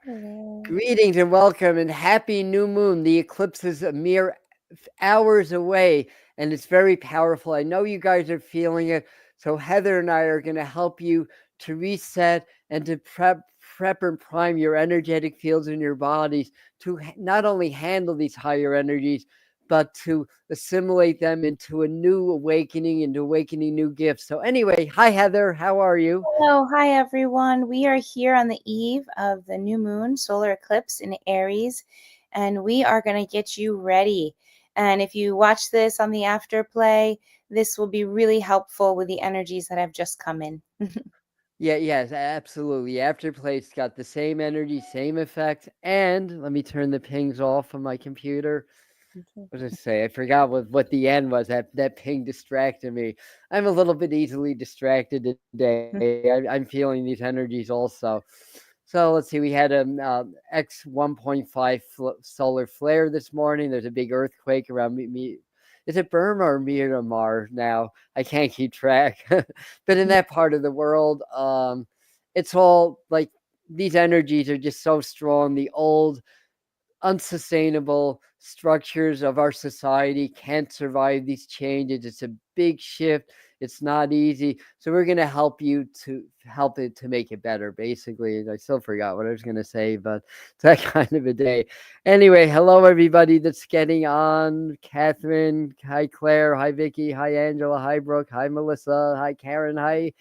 Hello. Greetings and welcome and happy new moon. The eclipse is a mere hours away and it's very powerful. I know you guys are feeling it. So Heather and I are going to help you to reset and to prep and prime your energetic fields in your bodies to not only handle these higher energies, but to assimilate them into a new awakening, into awakening new gifts. So anyway, hi Heather, how are you? Hello, hi everyone. We are here on the eve of the new moon solar eclipse in Aries, and we are going to get you ready. And if you watch this on the afterplay, this will be really helpful with the energies that have just come in. Yes, absolutely. Afterplay's got the same energy, same effect. And let me turn the pings off on my computer. What did I say? I forgot what the end was. That ping distracted me. I'm a little bit easily distracted today. I'm feeling these energies also. So let's see. We had a X 1.5 solar flare this morning. There's a big earthquake around me. Is it Burma or Myanmar now? I can't keep track. But in that part of the world, it's all like these energies are just so strong. The old unsustainable structures of our society can't survive these changes. It's a big shift. It's not easy. So we're going to help you to help it to make it better, basically. I still forgot what I was going to say, but it's that kind of a day. Anyway, hello, everybody that's getting on. Catherine, hi, Claire, hi, Vicky, hi, Angela, hi, Brooke, hi, Melissa, hi, Karen, hi,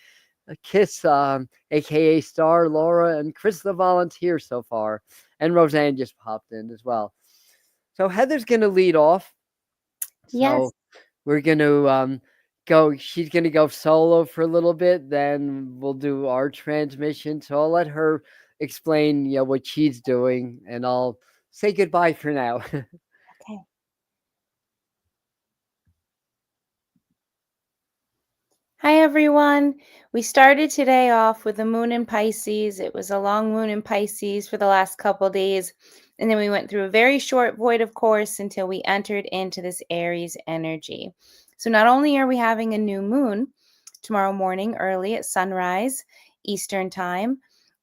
Kiss, aka Star, Laura, and Chris the volunteer so far. And Roseanne just popped in as well. So Heather's going to lead off. Yes. So we're going to go, she's going to go solo for a little bit. Then we'll do our transmission. So I'll let her explain, what she's doing, and I'll say goodbye for now. Okay. Hi everyone. We started today off with the moon in Pisces. It was a long moon in Pisces for the last couple days. And then we went through a very short void, of course, until we entered into this Aries energy. So not only are we having a new moon tomorrow morning early at sunrise Eastern time,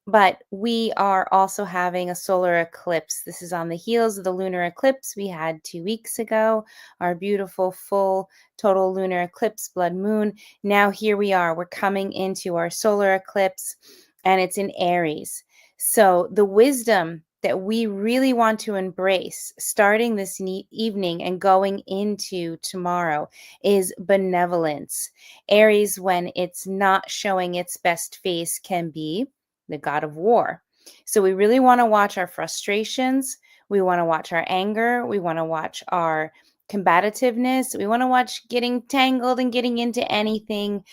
but we are also having a solar eclipse. This is on the heels of the lunar eclipse we had 2 weeks ago, our beautiful full total lunar eclipse blood moon. Now here we are. We're coming into our solar eclipse and it's in Aries. So the wisdom that we really want to embrace starting this evening and going into tomorrow is benevolence. Aries, when it's not showing its best face, can be the god of war. So we really want to watch our frustrations. We want to watch our anger. We want to watch our combativeness. We want to watch getting tangled and getting into anything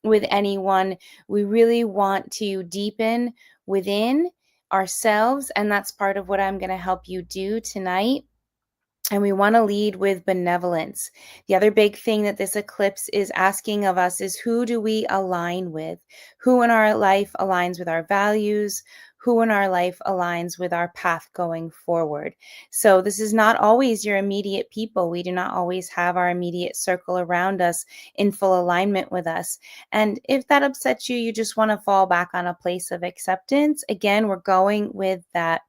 with anyone. We really want to deepen within ourselves. And that's part of what I'm going to help you do tonight. And we want to lead with benevolence. The other big thing that this eclipse is asking of us is, who do we align with? Who in our life aligns with our values? Who in our life aligns with our path going forward? So this is not always your immediate people. We do not always have our immediate circle around us in full alignment with us. And if that upsets you, you just want to fall back on a place of acceptance. Again, we're going with that,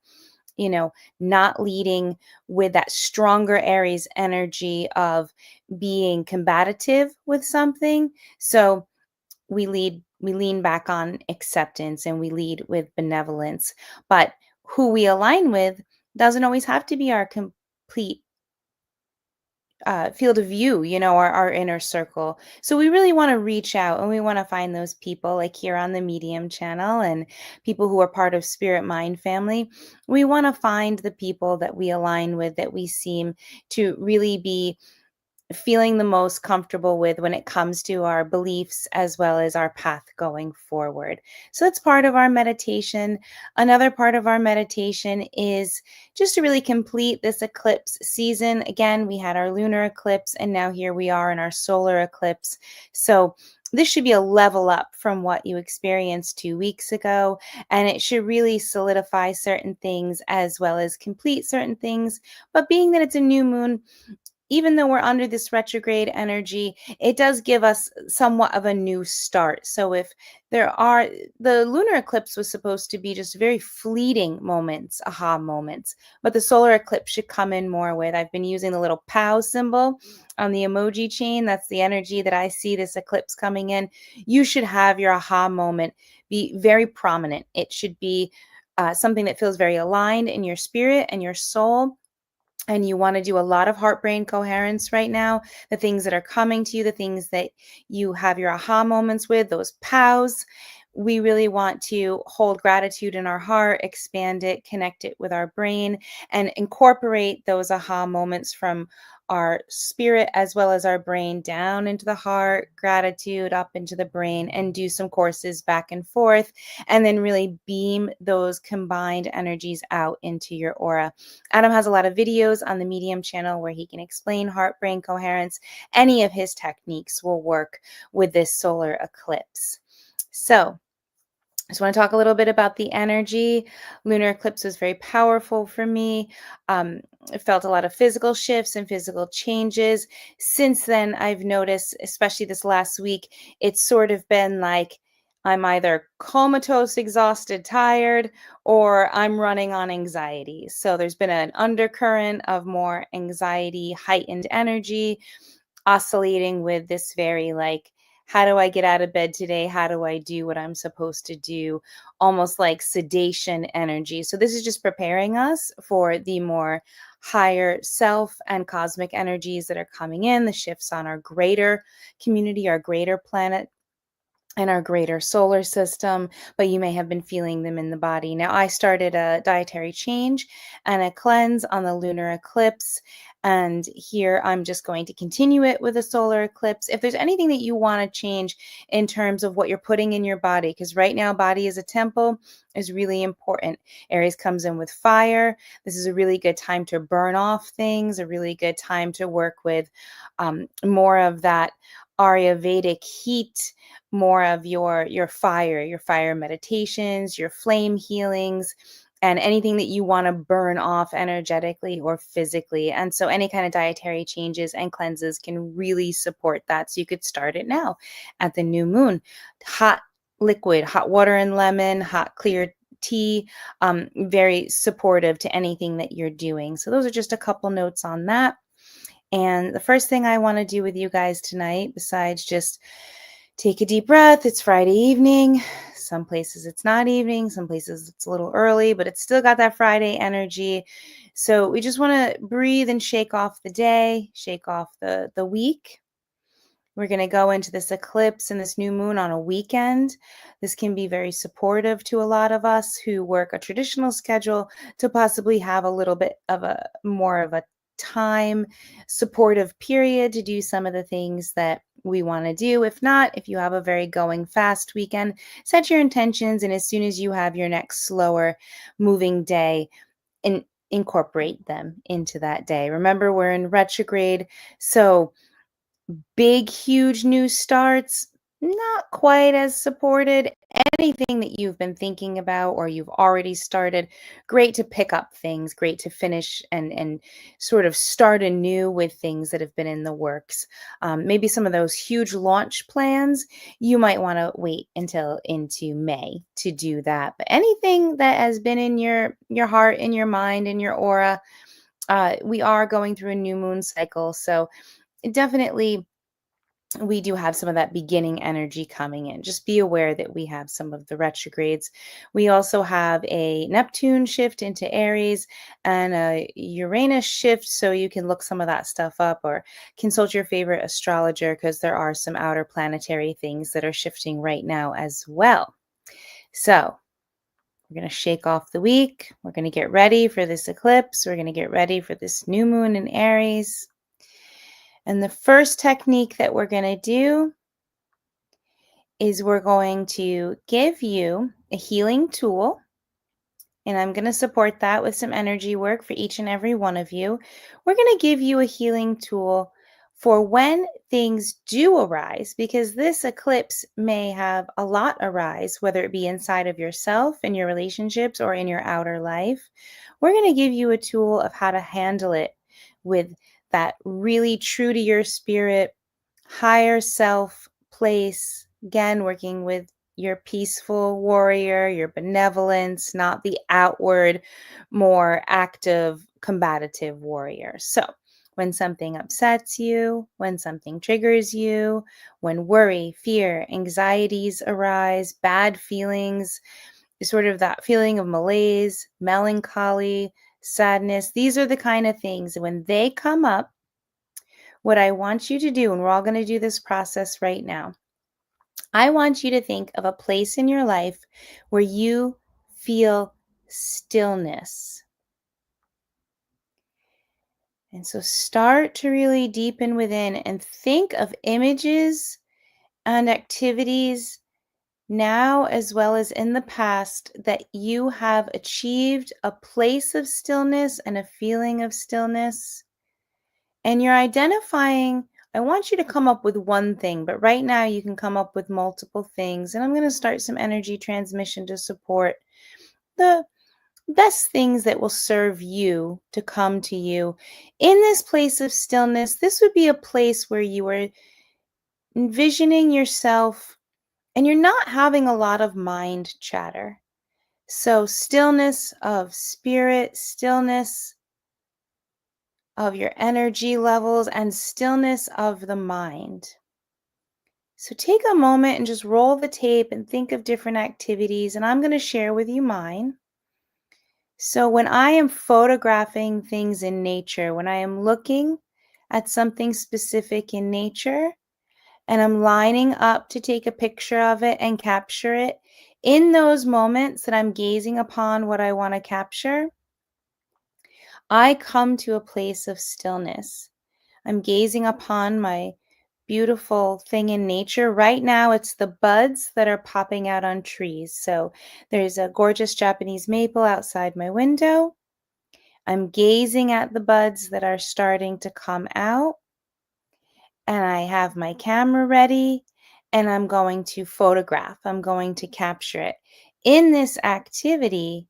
not leading with that stronger Aries energy of being combative with something. So we lean back on acceptance and we lead with benevolence. But who we align with doesn't always have to be our complete field of view, our inner circle. So we really want to reach out and we want to find those people like here on the Medium channel and people who are part of Spirit Mind family. We want to find the people that we align with, that we seem to really be feeling the most comfortable with when it comes to our beliefs as well as our path going forward. So that's part of our meditation. Another part of our meditation is just to really complete this eclipse season. Again, we had our lunar eclipse and now here we are in our solar eclipse. So this should be a level up from what you experienced 2 weeks ago, and it should really solidify certain things as well as complete certain things. But being that it's a new moon, even though we're under this retrograde energy, it does give us somewhat of a new start. So if the lunar eclipse was supposed to be just very fleeting moments, aha moments, but the solar eclipse should come in more with, I've been using the little POW symbol on the emoji chain. That's the energy that I see this eclipse coming in. You should have your aha moment be very prominent. It should be something that feels very aligned in your spirit and your soul. And you want to do a lot of heart brain coherence right now. The things that are coming to you, the things that you have your aha moments with, those POWs. We really want to hold gratitude in our heart, expand it, connect it with our brain, and incorporate those aha moments from our spirit as well as our brain down into the heart, gratitude up into the brain, and do some courses back and forth, and then really beam those combined energies out into your aura. Adam has a lot of videos on the Medium channel where he can explain heart brain coherence. Any of his techniques will work with this solar eclipse. So I just want to talk a little bit about the energy. Lunar eclipse was very powerful for me. I felt a lot of physical shifts and physical changes. Since then, I've noticed, especially this last week, it's sort of been like I'm either comatose, exhausted, tired, or I'm running on anxiety. So there's been an undercurrent of more anxiety, heightened energy, oscillating with this very like, how do I get out of bed today? How do I do what I'm supposed to do? Almost like sedation energy. So this is just preparing us for the more higher self and cosmic energies that are coming in, the shifts on our greater community, our greater planet, and our greater solar system, but you may have been feeling them in the body. Now, I started a dietary change and a cleanse on the lunar eclipse. And here I'm just going to continue it with a solar eclipse. If there's anything that you want to change in terms of what you're putting in your body, because right now, body as a temple is really important. Aries comes in with fire. This is a really good time to burn off things, a really good time to work with more of that Ayurvedic heat, more of your fire meditations, your flame healings, and anything that you want to burn off energetically or physically. And so any kind of dietary changes and cleanses can really support that. So you could start it now at the new moon. Hot liquid, hot water and lemon, hot clear tea, very supportive to anything that you're doing. So those are just a couple notes on that. And the first thing I want to do with you guys tonight, besides just take a deep breath, it's Friday evening. Some places it's not evening, some places it's a little early, but it's still got that Friday energy. So we just want to breathe and shake off the day, shake off the week. We're going to go into this eclipse and this new moon on a weekend. This can be very supportive to a lot of us who work a traditional schedule to possibly have a little bit of a more of a time supportive period to do some of the things that we want to do. If not, if you have a very going fast weekend, set your intentions, and as soon as you have your next slower moving day, incorporate them into that day. Remember, we're in retrograde, so big, huge new starts, not quite as supported. Anything that you've been thinking about or you've already started, great to pick up things, great to finish and sort of start anew with things that have been in the works. Maybe some of those huge launch plans, you might want to wait until into May to do that. But anything that has been in your heart, in your mind, in your aura, we are going through a new moon cycle. So definitely we do have some of that beginning energy coming in. Just be aware that we have some of the retrogrades. We also have a Neptune shift into Aries and a Uranus shift, so you can look some of that stuff up or consult your favorite astrologer because there are some outer planetary things that are shifting right now as well. So we're going to shake off the week. We're going to get ready for this eclipse. We're going to get ready for this new moon in Aries. And the first technique that we're going to do is we're going to give you a healing tool. And I'm going to support that with some energy work for each and every one of you. We're going to give you a healing tool for when things do arise, because this eclipse may have a lot arise, whether it be inside of yourself, in your relationships, or in your outer life. We're going to give you a tool of how to handle it with that really true to your spirit, higher self place, again, working with your peaceful warrior, your benevolence, not the outward, more active, combative warrior. So, when something upsets you, when something triggers you, when worry, fear, anxieties arise, bad feelings, sort of that feeling of malaise, melancholy, sadness, these are the kind of things when they come up, what I want you to do, and we're all going to do this process right now, I want you to think of a place in your life where you feel stillness. And so start to really deepen within and think of images and activities now as well as in the past that you have achieved a place of stillness and a feeling of stillness. And you're identifying, I want you to come up with one thing, but right now you can come up with multiple things. And I'm going to start some energy transmission to support the best things that will serve you to come to you. In this place of stillness, this would be a place where you are envisioning yourself and you're not having a lot of mind chatter. So, stillness of spirit, stillness of your energy levels, and stillness of the mind. So, take a moment and just roll the tape and think of different activities. And I'm going to share with you mine. So, when I am photographing things in nature, when I am looking at something specific in nature, and I'm lining up to take a picture of it and capture it, in those moments that I'm gazing upon what I want to capture, I come to a place of stillness. I'm gazing upon my beautiful thing in nature. Right now, it's the buds that are popping out on trees. So there's a gorgeous Japanese maple outside my window. I'm gazing at the buds that are starting to come out, and I have my camera ready, and I'm going to photograph. I'm going to capture it. In this activity,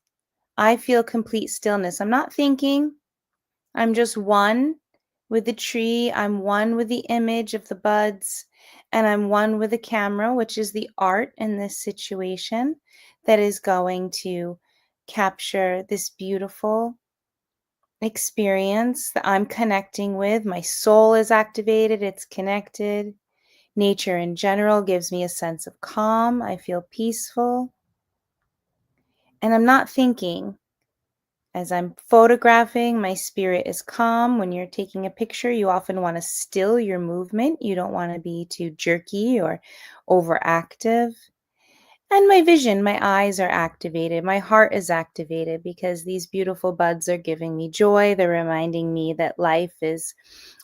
I feel complete stillness. I'm not thinking. I'm just one with the tree. I'm one with the image of the buds, and I'm one with the camera, which is the art in this situation that is going to capture this beautiful experience that I'm connecting with. My soul is activated, it's connected. Nature in general gives me a sense of calm. I feel peaceful. And I'm not thinking. As I'm photographing, my spirit is calm. When you're taking a picture, you often want to still your movement. You don't want to be too jerky or overactive. And my vision, my eyes are activated. My heart is activated because these beautiful buds are giving me joy. They're reminding me that life is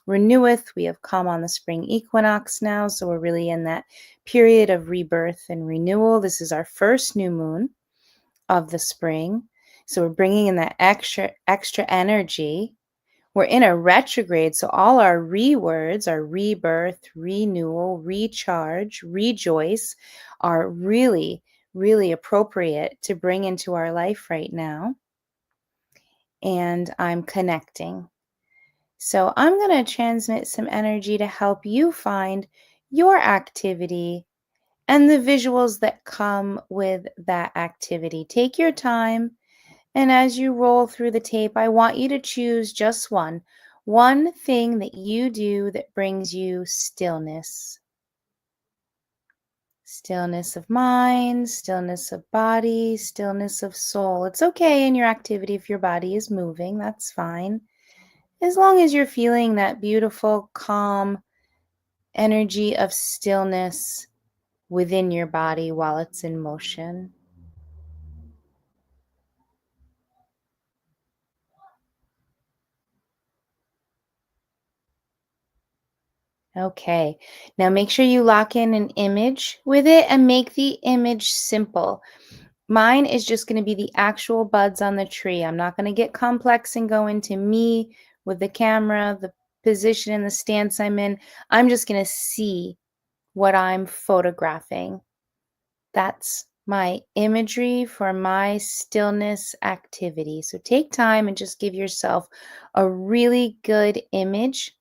reneweth. We have come on the spring equinox now, so we're really in that period of rebirth and renewal. This is our first new moon of the spring. So we're bringing in that extra energy. We're in a retrograde, so all our words, our rebirth, renewal, recharge, rejoice, are really, really appropriate to bring into our life right now. And I'm connecting. So I'm going to transmit some energy to help you find your activity and the visuals that come with that activity. Take your time. And as you roll through the tape, I want you to choose just one thing that you do that brings you stillness. Stillness of mind, stillness of body, stillness of soul. It's okay in your activity if your body is moving, that's fine. As long as you're feeling that beautiful, calm energy of stillness within your body while it's in motion. Okay, now make sure you lock in an image with it and make the image simple. Mine is just going to be the actual buds on the tree. I'm not going to get complex and go into me with the camera, the position and the stance I'm in. I'm just going to see what I'm photographing. That's my imagery for my stillness activity. So take time and just give yourself a really good image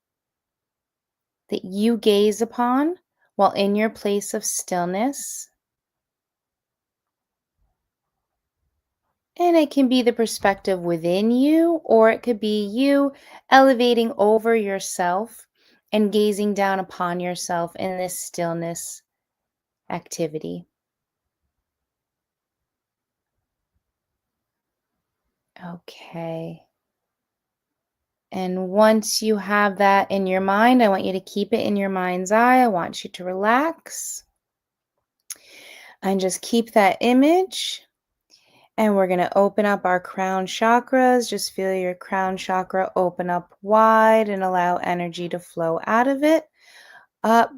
that you gaze upon while in your place of stillness. And it can be the perspective within you, or it could be you elevating over yourself and gazing down upon yourself in this stillness activity. Okay. And once you have that in your mind, I want you to keep it in your mind's eye. I want you to relax and just keep that image. And we're going to open up our crown chakras. Just feel your crown chakra open up wide and allow energy to flow out of it, up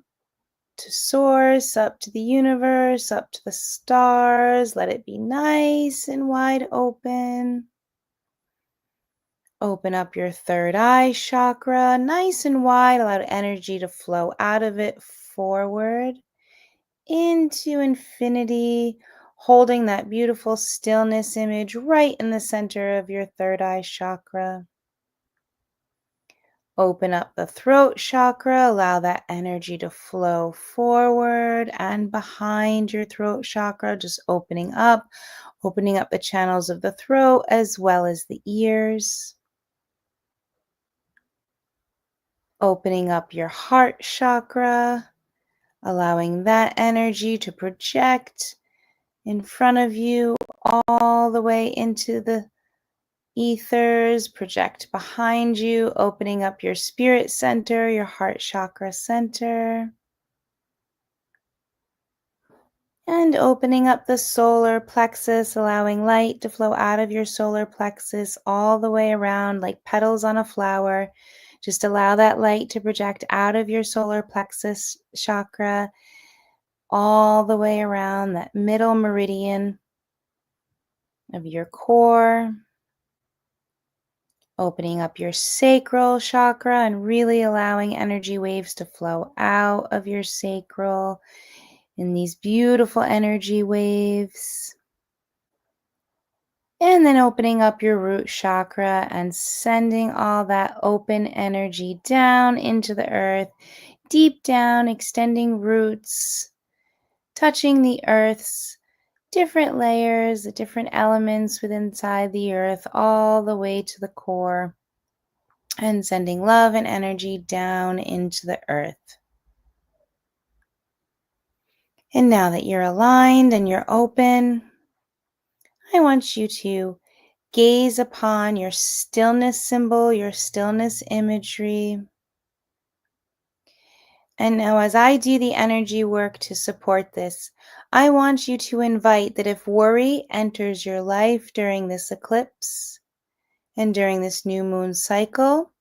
to source, up to the universe, up to the stars. Let it be nice and wide open. Open up your third eye chakra, nice and wide. Allow energy to flow out of it forward into infinity, holding that beautiful stillness image right in the center of your third eye chakra. Open up the throat chakra, allow that energy to flow forward and behind your throat chakra, just opening up the channels of the throat as well as the ears. Opening up your heart chakra, allowing that energy to project in front of you all the way into the ethers, project behind you, opening up your spirit center, your heart chakra center, and opening up the solar plexus, allowing light to flow out of your solar plexus all the way around like petals on a flower. Just allow that light to project out of your solar plexus chakra all the way around that middle meridian of your core, opening up your sacral chakra and really allowing energy waves to flow out of your sacral in these beautiful energy waves. And then opening up your root chakra and sending all that open energy down into the earth, deep down, extending roots, touching the earth's different layers, the different elements within inside the earth, all the way to the core, and sending love and energy down into the earth. And now that you're aligned and you're open, I want you to gaze upon your stillness symbol, your stillness imagery. And now, as I do the energy work to support this, I want you to invite that if worry enters your life during this eclipse and during this new moon cycle,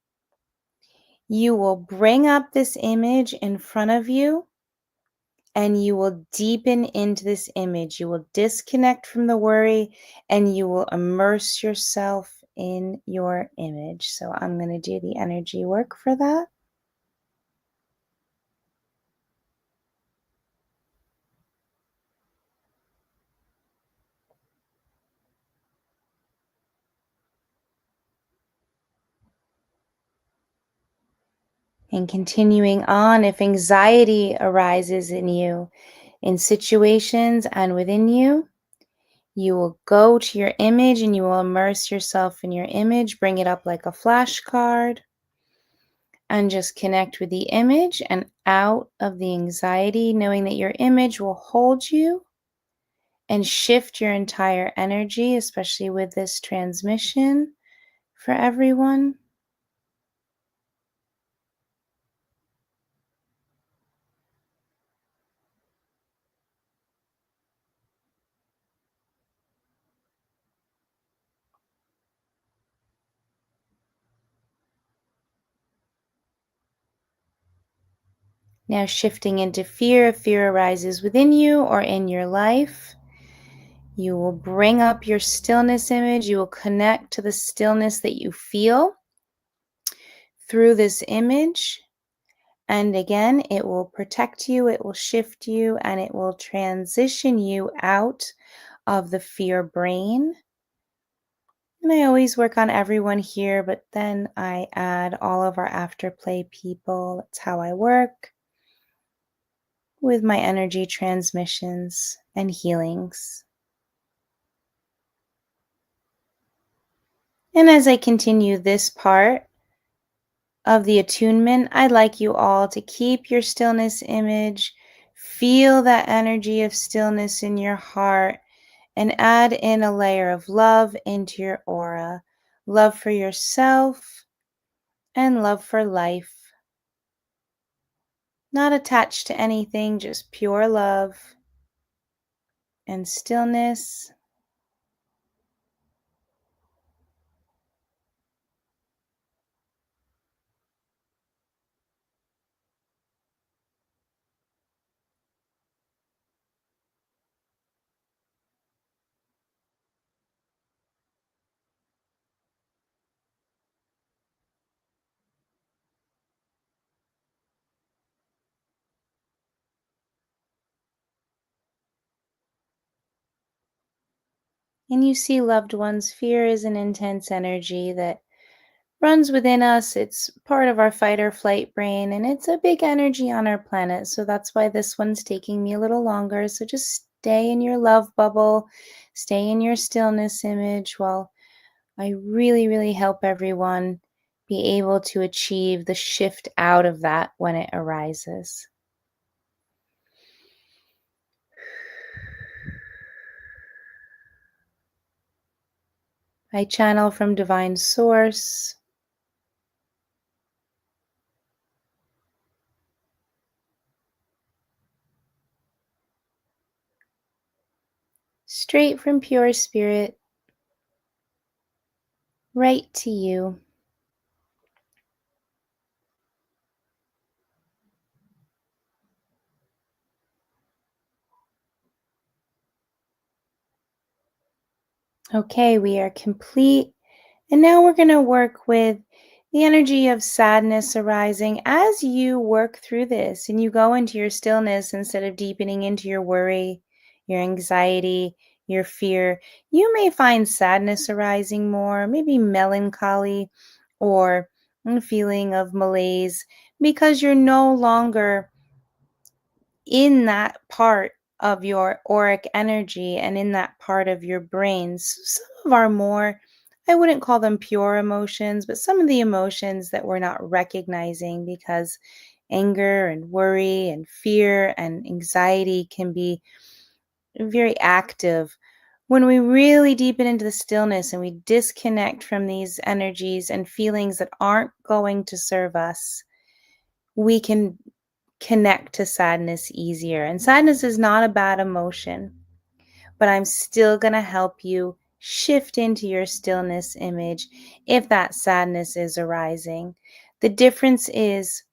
you will bring up this image in front of you and you will deepen into this image. You will disconnect from the worry and you will immerse yourself in your image. So I'm going to do the energy work for that. And continuing on, if anxiety arises in you, in situations and within you, you will go to your image and you will immerse yourself in your image, bring it up like a flashcard, and just connect with the image and out of the anxiety, knowing that your image will hold you and shift your entire energy, especially with this transmission for everyone. Now shifting into fear. If fear arises within you or in your life, you will bring up your stillness image. You will connect to the stillness that you feel through this image. And again, it will protect you, it will shift you, and it will transition you out of the fear brain. And I always work on everyone here, but then I add all of our afterplay people. That's how I work with my energy transmissions and healings. And as I continue this part of the attunement, I'd like you all to keep your stillness image, feel that energy of stillness in your heart, and add in a layer of love into your aura. Love for yourself and love for life. Not attached to anything, just pure love and stillness. And you see, loved ones, fear is an intense energy that runs within us. It's part of our fight or flight brain, and it's a big energy on our planet. So that's why this one's taking me a little longer. So just stay in your love bubble, stay in your stillness image while I really, really help everyone be able to achieve the shift out of that when it arises. I channel from Divine Source, straight from pure spirit, right to you. Okay, we are complete. And now we're going to work with the energy of sadness arising as you work through this and you go into your stillness instead of deepening into your worry, your anxiety, your fear. You may find sadness arising more, maybe melancholy or a feeling of malaise because you're no longer in that part of your auric energy and in that part of your brains. Some of our more, I wouldn't call them pure emotions, but some of the emotions that we're not recognizing because anger and worry and fear and anxiety can be very active. When we really deepen into the stillness and we disconnect from these energies and feelings that aren't going to serve us, we can connect to sadness easier. And sadness is not a bad emotion, but I'm still going to help you shift into your stillness image if that sadness is arising. The difference is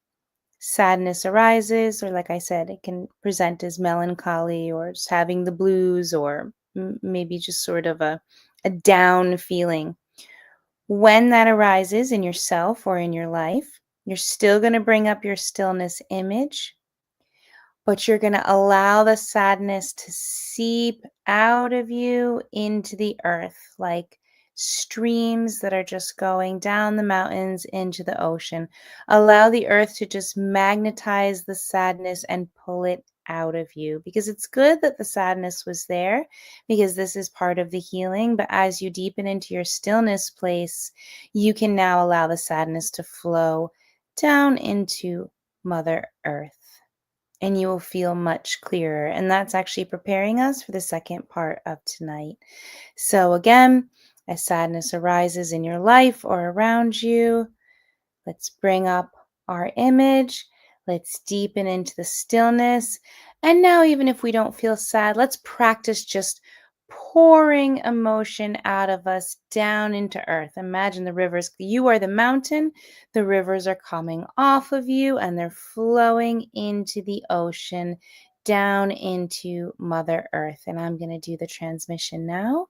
sadness arises, or like I said, it can present as melancholy or just having the blues or maybe just sort of a down feeling. When that arises in yourself or in your life, you're still going to bring up your stillness image, but you're going to allow the sadness to seep out of you into the earth like streams that are just going down the mountains into the ocean. Allow the earth to just magnetize the sadness and pull it out of you, because it's good that the sadness was there, because this is part of the healing. But as you deepen into your stillness place, you can now allow the sadness to flow down into Mother Earth, and you will feel much clearer. And that's actually preparing us for the second part of tonight. So, again, as sadness arises in your life or around you, let's bring up our image. Let's deepen into the stillness. And now, even if we don't feel sad, let's practice just pouring emotion out of us down into earth. Imagine the rivers. You are the mountain. The rivers are coming off of you and they're flowing into the ocean, down into Mother Earth. And I'm going to do the transmission now.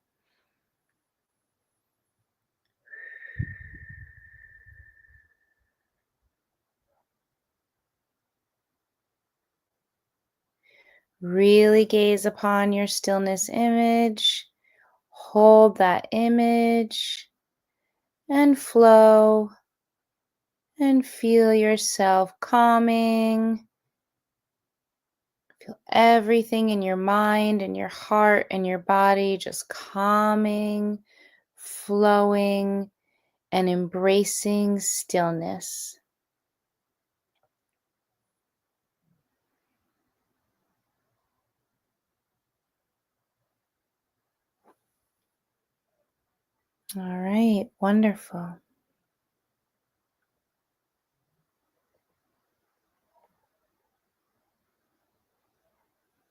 Really gaze upon your stillness image. Hold that image and flow and feel yourself calming. Feel everything in your mind and your heart and your body just calming, flowing, and embracing stillness. All right, wonderful.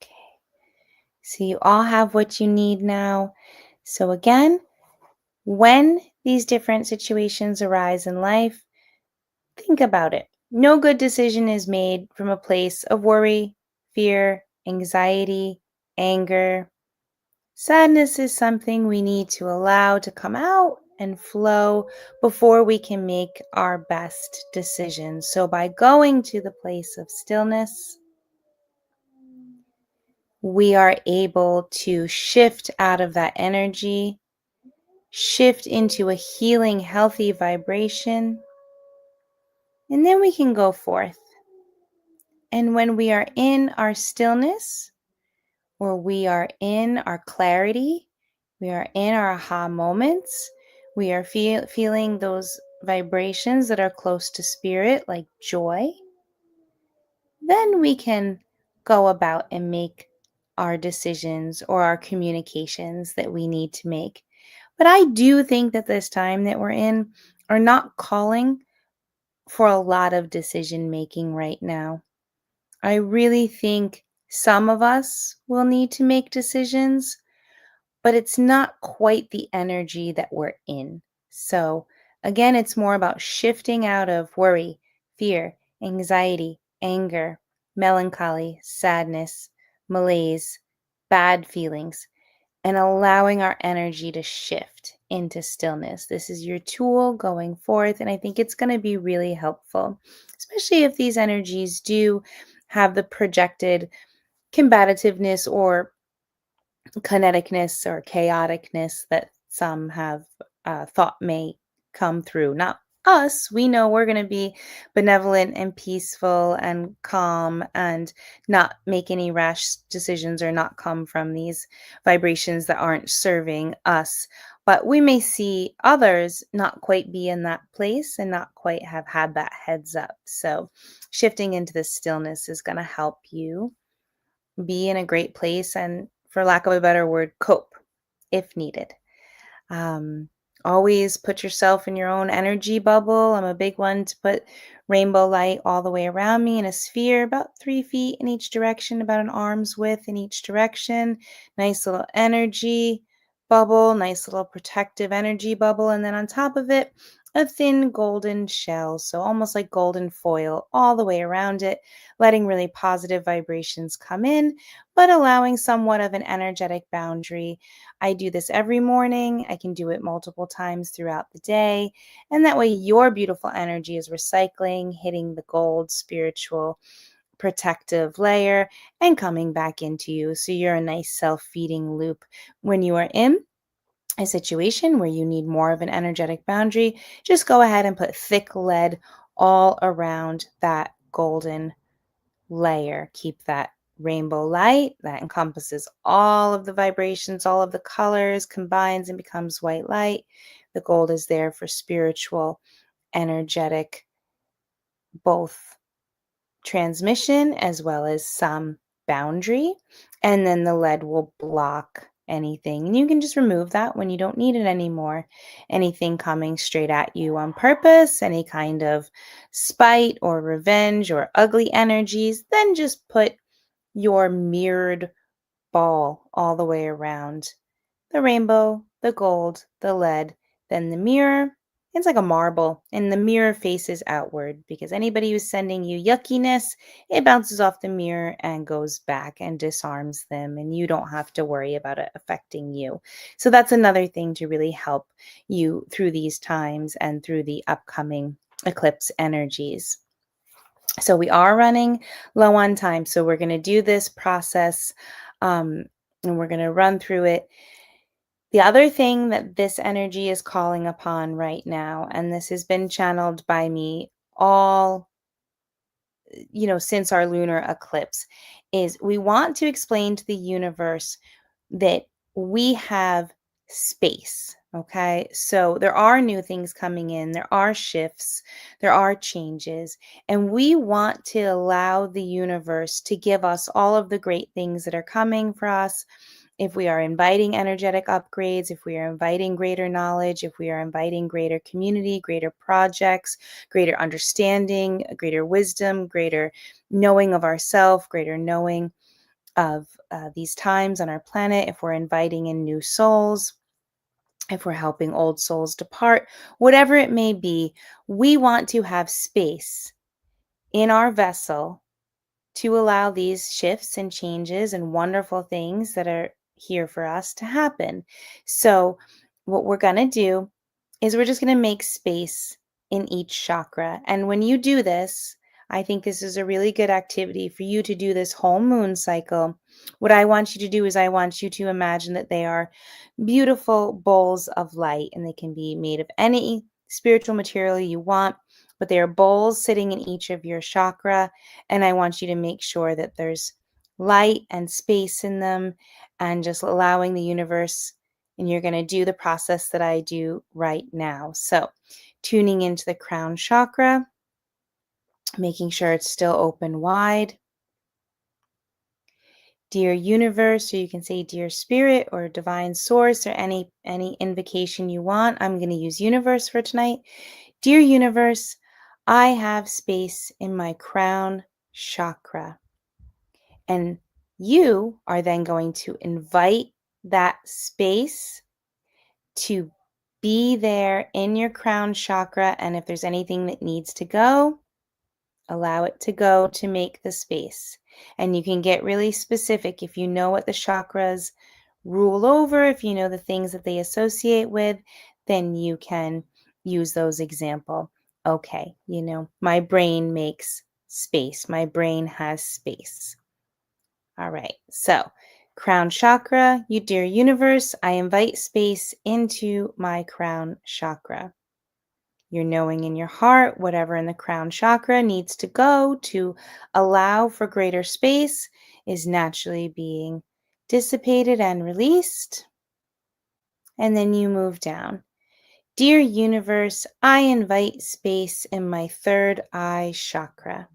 Okay, so you all have what you need now. So, again, when these different situations arise in life, think about it. No good decision is made from a place of worry, fear, anxiety, anger. Sadness is something we need to allow to come out and flow before we can make our best decisions. So, by going to the place of stillness, we are able to shift out of that energy, shift into a healing, healthy vibration, and then we can go forth. And when we are in our stillness, or we are in our clarity, we are in our aha moments, we are feeling those vibrations that are close to spirit, like joy, then we can go about and make our decisions or our communications that we need to make. But I do think that this time that we're in are not calling for a lot of decision making right now. I really think some of us will need to make decisions, but it's not quite the energy that we're in. So, again, it's more about shifting out of worry, fear, anxiety, anger, melancholy, sadness, malaise, bad feelings, and allowing our energy to shift into stillness. This is your tool going forth, and I think it's going to be really helpful, especially if these energies do have the projected combativeness or kineticness or chaoticness that some have thought may come through. Not us. We know we're going to be benevolent and peaceful and calm and not make any rash decisions or not come from these vibrations that aren't serving us. But we may see others not quite be in that place and not quite have had that heads up. So, shifting into the stillness is going to help you be in a great place and, for lack of a better word, cope if needed. Um, Always put yourself in your own energy bubble. I'm a big one to put rainbow light all the way around me in a sphere, about 3 feet in each direction, about an arm's width in each direction. Nice little energy bubble, nice little protective energy bubble. And then on top of it, a thin golden shell. So almost like golden foil all the way around it, letting really positive vibrations come in, but allowing somewhat of an energetic boundary. I do this every morning. I can do it multiple times throughout the day. And that way, your beautiful energy is recycling, hitting the gold spiritual protective layer, and coming back into you. So you're a nice self feeding loop. When you are in a situation where you need more of an energetic boundary, just go ahead and put thick lead all around that golden layer. Keep that rainbow light that encompasses all of the vibrations, all of the colors, combines and becomes white light. The gold is there for spiritual, energetic, both transmission as well as some boundary. And then the lead will block anything. And you can just remove that when you don't need it anymore. Anything coming straight at you on purpose, any kind of spite or revenge or ugly energies, then just put your mirrored ball all the way around the rainbow, the gold, the lead, then the mirror. It's like a marble, and the mirror faces outward because anybody who's sending you yuckiness, it bounces off the mirror and goes back and disarms them, and you don't have to worry about it affecting you. So, that's another thing to really help you through these times and through the upcoming eclipse energies. So we are running low on time. So we're going to do this process and we're going to run through it. The other thing that this energy is calling upon right now, and this has been channeled by me all, since our lunar eclipse, is we want to explain to the universe that we have space. Okay. So there are new things coming in, there are shifts, there are changes, and we want to allow the universe to give us all of the great things that are coming for us. If we are inviting energetic upgrades, if we are inviting greater knowledge, if we are inviting greater community, greater projects, greater understanding, greater wisdom, greater knowing of ourself, greater knowing of these times on our planet, if we're inviting in new souls, if we're helping old souls depart, whatever it may be, we want to have space in our vessel to allow these shifts and changes and wonderful things that are here for us to happen. So, what we're going to do is we're just going to make space in each chakra. And when you do this, I think this is a really good activity for you to do this whole moon cycle. What I want you to do is I want you to imagine that they are beautiful bowls of light, and they can be made of any spiritual material you want, but they are bowls sitting in each of your chakra. And I want you to make sure that there's light and space in them, and just allowing the universe. And you're going to do the process that I do right now. So, tuning into the crown chakra, making sure it's still open wide. Dear universe, or you can say dear spirit or divine source, or any invocation you want. I'm going to use universe for tonight. Dear universe, I have space in my crown chakra. And you are then going to invite that space to be there in your crown chakra. And if there's anything that needs to go, allow it to go to make the space. And you can get really specific if you know what the chakras rule over, if you know the things that they associate with, then you can use those example. Okay, my brain makes space. My brain has space. All right, so crown chakra, you dear universe, I invite space into my crown chakra. You're knowing in your heart whatever in the crown chakra needs to go to allow for greater space is naturally being dissipated and released. And then you move down. Dear universe, I invite space in my third eye chakra.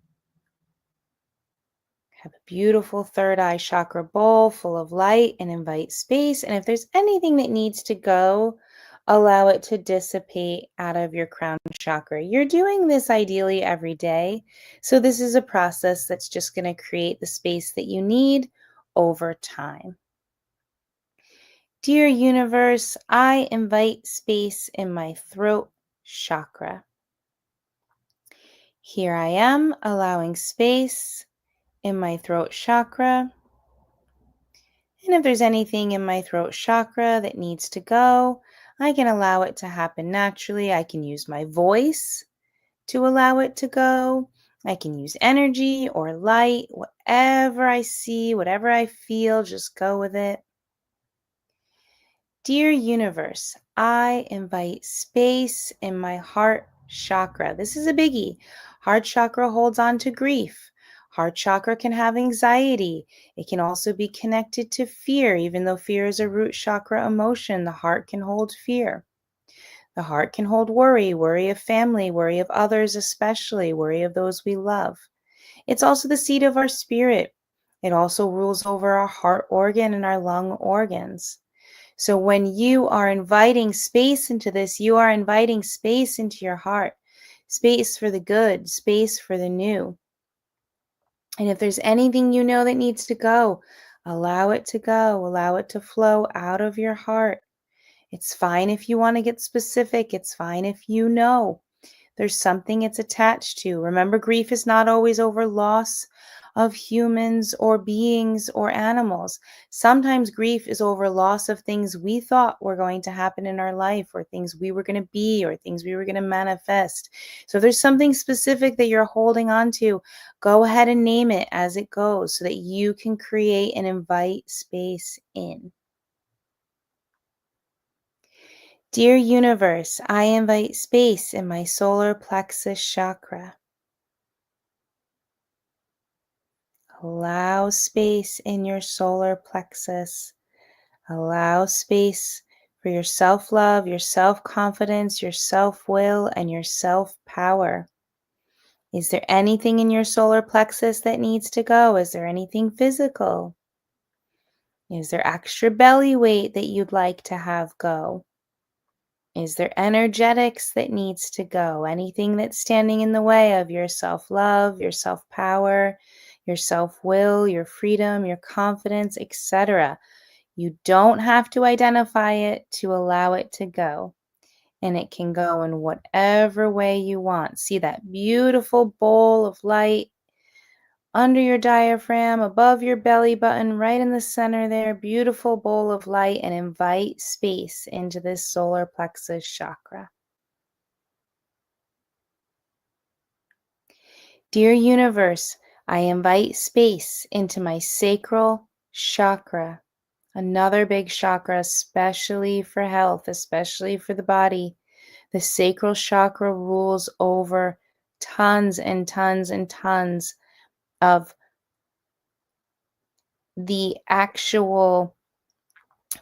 Have a beautiful third eye chakra bowl full of light and invite space. And if there's anything that needs to go, allow it to dissipate out of your crown chakra. You're doing this ideally every day. So this is a process that's just going to create the space that you need over time. Dear universe, I invite space in my throat chakra. Here I am, allowing space in my throat chakra. And if there's anything in my throat chakra that needs to go, I can allow it to happen naturally. I can use my voice to allow it to go. I can use energy or light, whatever I see, whatever I feel, just go with it. Dear universe, I invite space in my heart chakra. This is a biggie. Heart chakra holds on to grief. Heart chakra can have anxiety. It can also be connected to fear. Even though fear is a root chakra emotion, the heart can hold fear. The heart can hold worry, worry of family, worry of others, especially worry of those we love. It's also the seat of our spirit. It also rules over our heart organ and our lung organs. So when you are inviting space into this, you are inviting space into your heart, space for the good, space for the new. And if there's anything you know that needs to go, allow it to go, allow it to flow out of your heart. It's fine if you want to get specific. It's fine if you know there's something it's attached to. Remember, grief is not always over loss. of humans or beings or animals. Sometimes grief is over loss of things we thought were going to happen in our life, or things we were going to be, or things we were going to manifest. So if there's something specific that you're holding on to, go ahead and name it as it goes so that you can create and invite space in. Dear universe, I invite space in my solar plexus chakra. Allow space in your solar plexus. Allow space for your self-love, your self-confidence, your self-will, and your self-power. Is there anything in your solar plexus that needs to go? Is there anything physical? Is there extra belly weight that you'd like to have go? Is there energetics that needs to go? Anything that's standing in the way of your self-love, your self-power, your self-will, your freedom, your confidence, etc. You don't have to identify it to allow it to go. And it can go in whatever way you want. See that beautiful bowl of light under your diaphragm, above your belly button, right in the center there, beautiful bowl of light, and invite space into this solar plexus chakra. Dear universe, I invite space into my sacral chakra, another big chakra, especially for health, especially for the body. The sacral chakra rules over tons and tons and tons of the actual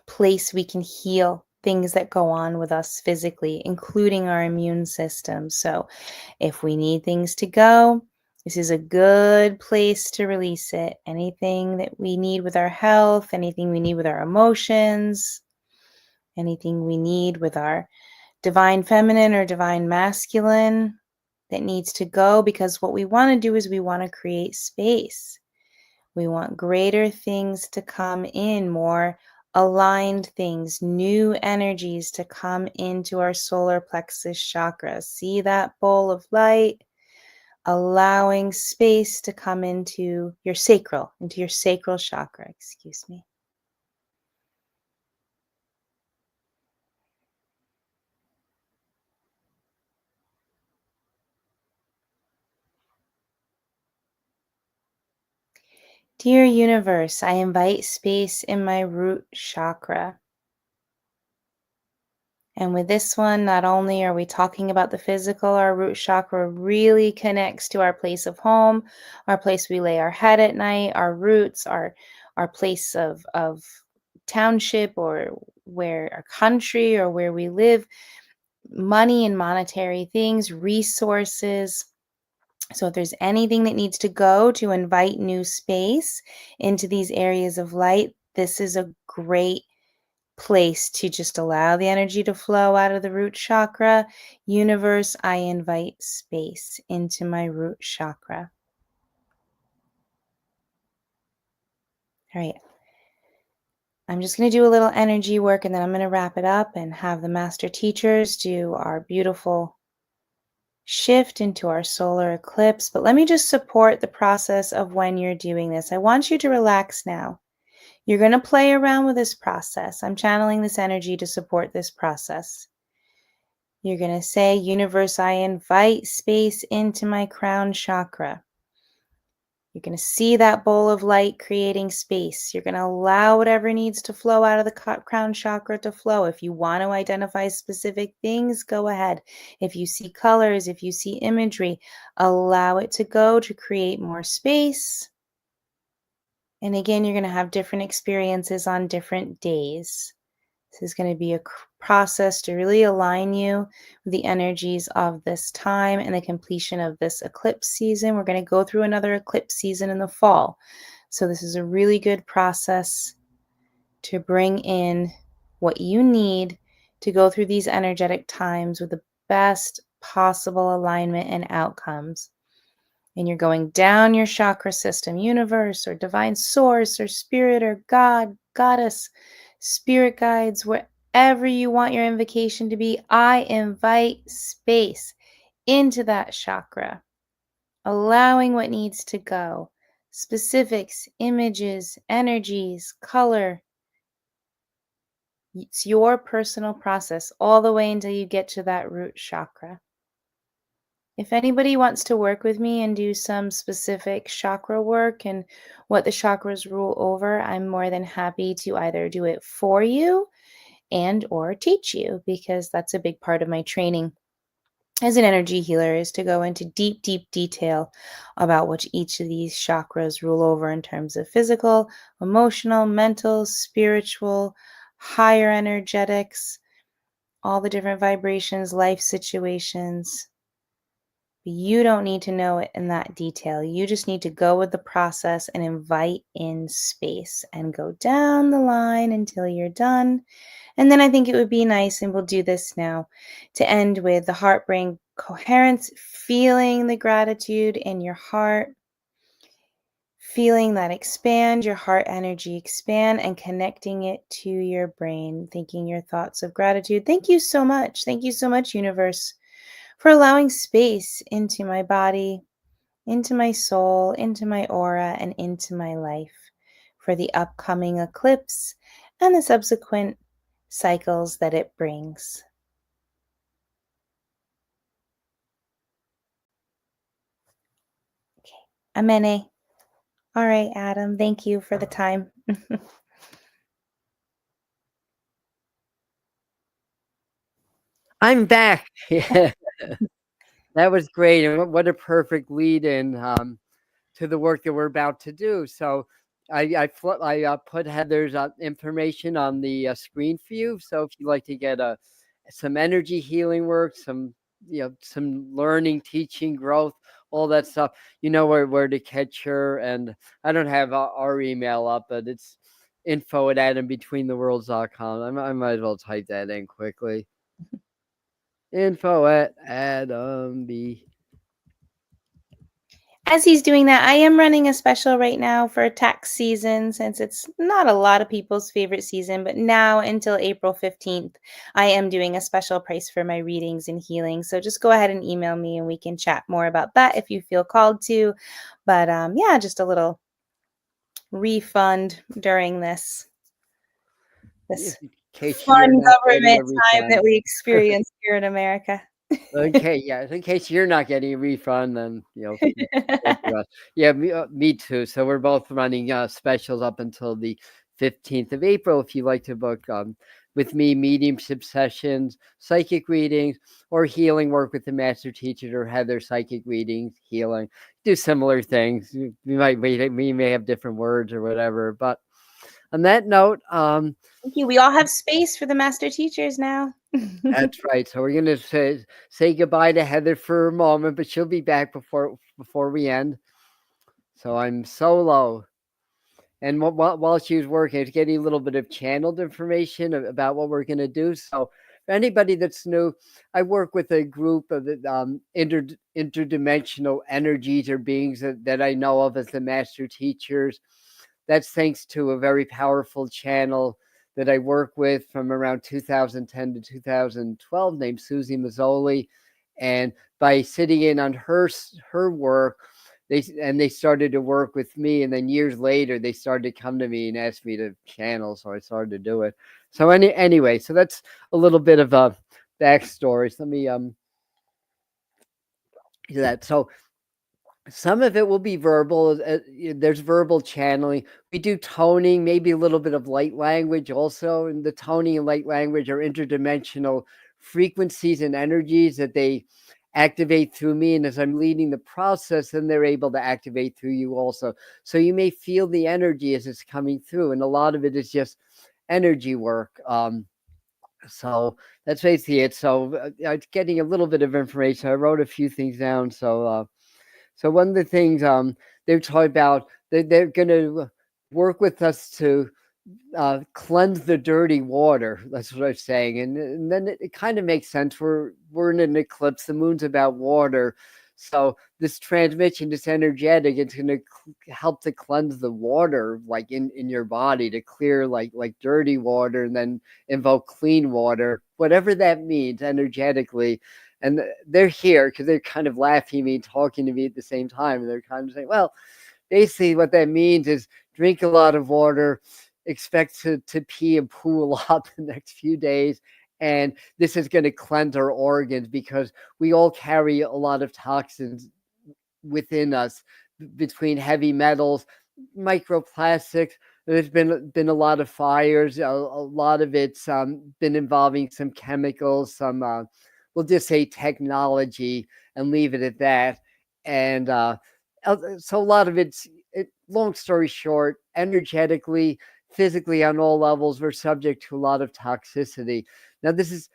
place we can heal things that go on with us physically, including our immune system. So if we need things to go, this is a good place to release it. Anything that we need with our health, anything we need with our emotions, anything we need with our divine feminine or divine masculine that needs to go, because what we want to do is we want to create space. We want greater things to come in, more aligned things, new energies to come into our solar plexus chakra. See that bowl of light, allowing space to come into your sacral chakra, excuse me. Dear universe, I invite space in my root chakra. And with this one, not only are we talking about the physical, our root chakra really connects to our place of home, our place we lay our head at night, our roots, our place of township, or where our country, or where we live, money and monetary things, resources. So if there's anything that needs to go to invite new space into these areas of light, this is a great place to just allow the energy to flow out of the root chakra. Universe, I invite space into my root chakra. All right. I'm just going to do a little energy work, and then I'm going to wrap it up and have the master teachers do our beautiful shift into our solar eclipse. But let me just support the process of when you're doing this. I want you to relax now. You're going to play around with this process. I'm channeling this energy to support this process. You're going to say, universe, I invite space into my crown chakra. You're going to see that bowl of light creating space. You're going to allow whatever needs to flow out of the crown chakra to flow. If you want to identify specific things, go ahead. If you see colors, if you see imagery, allow it to go to create more space. And again, you're going to have different experiences on different days. This is going to be a process to really align you with the energies of this time and the completion of this eclipse season. We're going to go through another eclipse season in the fall. So this is a really good process to bring in what you need to go through these energetic times with the best possible alignment and outcomes. And you're going down your chakra system, universe or divine source or spirit or God, goddess, spirit guides, wherever you want your invocation to be. I invite space into that chakra, allowing what needs to go specifics, images, energies, color. It's your personal process all the way until you get to that root chakra. If anybody wants to work with me and do some specific chakra work and what the chakras rule over, I'm more than happy to either do it for you and or teach you, because that's a big part of my training as an energy healer, is to go into deep, deep detail about what each of these chakras rule over in terms of physical, emotional, mental, spiritual, higher energetics, all the different vibrations, life situations. You don't need to know it in that detail. You just need to go with the process and invite in space and go down the line until you're done. And then I think it would be nice, and we'll do this now, to end with the heart brain coherence, feeling the gratitude in your heart, feeling that expand, your heart energy expand, and connecting it to your brain, thinking your thoughts of gratitude. Thank you so much. Thank you so much, universe, for allowing space into my body, into my soul, into my aura, and into my life for the upcoming eclipse and the subsequent cycles that it brings. Okay. Amene. All right, Adam. Thank you for the time. I'm back. Yeah, that was great, and what a perfect lead in to the work that we're about to do. So I put Heather's information on the screen for you. So if you'd like to get some energy healing work, some some learning, teaching, growth, all that stuff, you know where to catch her. And I don't have our email up, but it's info@atombetweentheworlds.com. I might as well type that in quickly. info@atombetween. As he's doing that, I am running a special right now for tax season, since it's not a lot of people's favorite season, but now until April 15th, I am doing a special price for my readings and healing. So just go ahead and email me and we can chat more about that if you feel called to. But yeah, just a little refund during this In case you're fun not getting government a time that refund. we experience here in America. Okay, yeah. In case you're not getting a refund, then good for us. Yeah, me too. So we're both running specials up until the 15th of April. If you like to book with me, mediumship sessions, psychic readings, or healing work with the master teacher or Heather, psychic readings, healing, do similar things. We may have different words or whatever, but on that note, Thank you. We all have space for the master teachers now. that's right. So we're gonna say goodbye to Heather for a moment, but she'll be back before we end. So I'm solo, and while she was working, I was getting a little bit of channeled information about what we're gonna do. So for anybody that's new, I work with a group of interdimensional energies or beings that I know of as the master teachers. That's thanks to a very powerful channel that I work with from around 2010 to 2012 named Susie Mazzoli. And by sitting in on her work, they started to work with me. And then years later, they started to come to me and ask me to channel. So I started to do it. So anyway, so that's a little bit of a backstory. So let me do that. So some of it will be verbal. There's verbal channeling. We do toning, maybe a little bit of light language also. And the toning and light language are interdimensional frequencies and energies that they activate through me. And as I'm leading the process, then they're able to activate through you also. So you may feel the energy as it's coming through. And a lot of it is just energy work. So that's basically it. So it's getting a little bit of information. I wrote a few things down. So one of the things they're talking about, they're going to work with us to cleanse the dirty water. That's what I'm saying, and then it kind of makes sense. We're in an eclipse. The moon's about water, so this transmission, this energetic, it's going to help to cleanse the water, like in your body, to clear like dirty water, and then invoke clean water, whatever that means energetically. And they're here because they're kind of laughing at me, talking to me at the same time. And they're kind of saying, well, basically what that means is drink a lot of water, expect to pee and poo a lot the next few days. And this is going to cleanse our organs because we all carry a lot of toxins within us between heavy metals, microplastics. There's been a lot of fires. A lot of it's been involving some chemicals, some we'll just say technology, and leave it at that. And so a lot of long story short, energetically, physically, on all levels, we're subject to a lot of toxicity. Now, this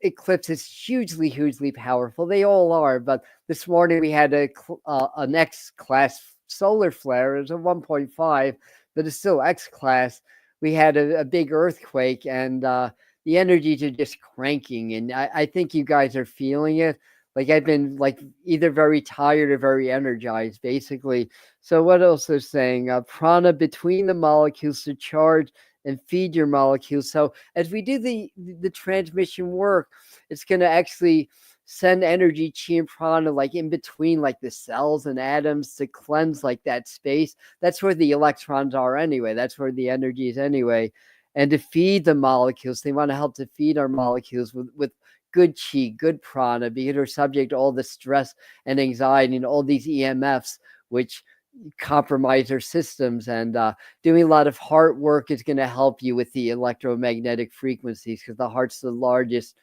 eclipse is hugely powerful. They all are, but this morning we had an X class solar flare. It was a 1.5, but it's still X class. We had a big earthquake, and the energies are just cranking. And I think you guys are feeling it. Like I've been like either very tired or very energized, basically. So what else they're saying? Prana between the molecules to charge and feed your molecules. So as we do the transmission work, it's going to actually send energy, chi and prana, like in between like the cells and atoms to cleanse like that space. That's where the electrons are anyway. That's where the energy is anyway. And to feed the molecules, they want to help to feed our molecules with good chi, good prana, because we're subject to all the stress and anxiety and all these EMFs, which compromise our systems. And doing a lot of heart work is going to help you with the electromagnetic frequencies, because the heart's the largest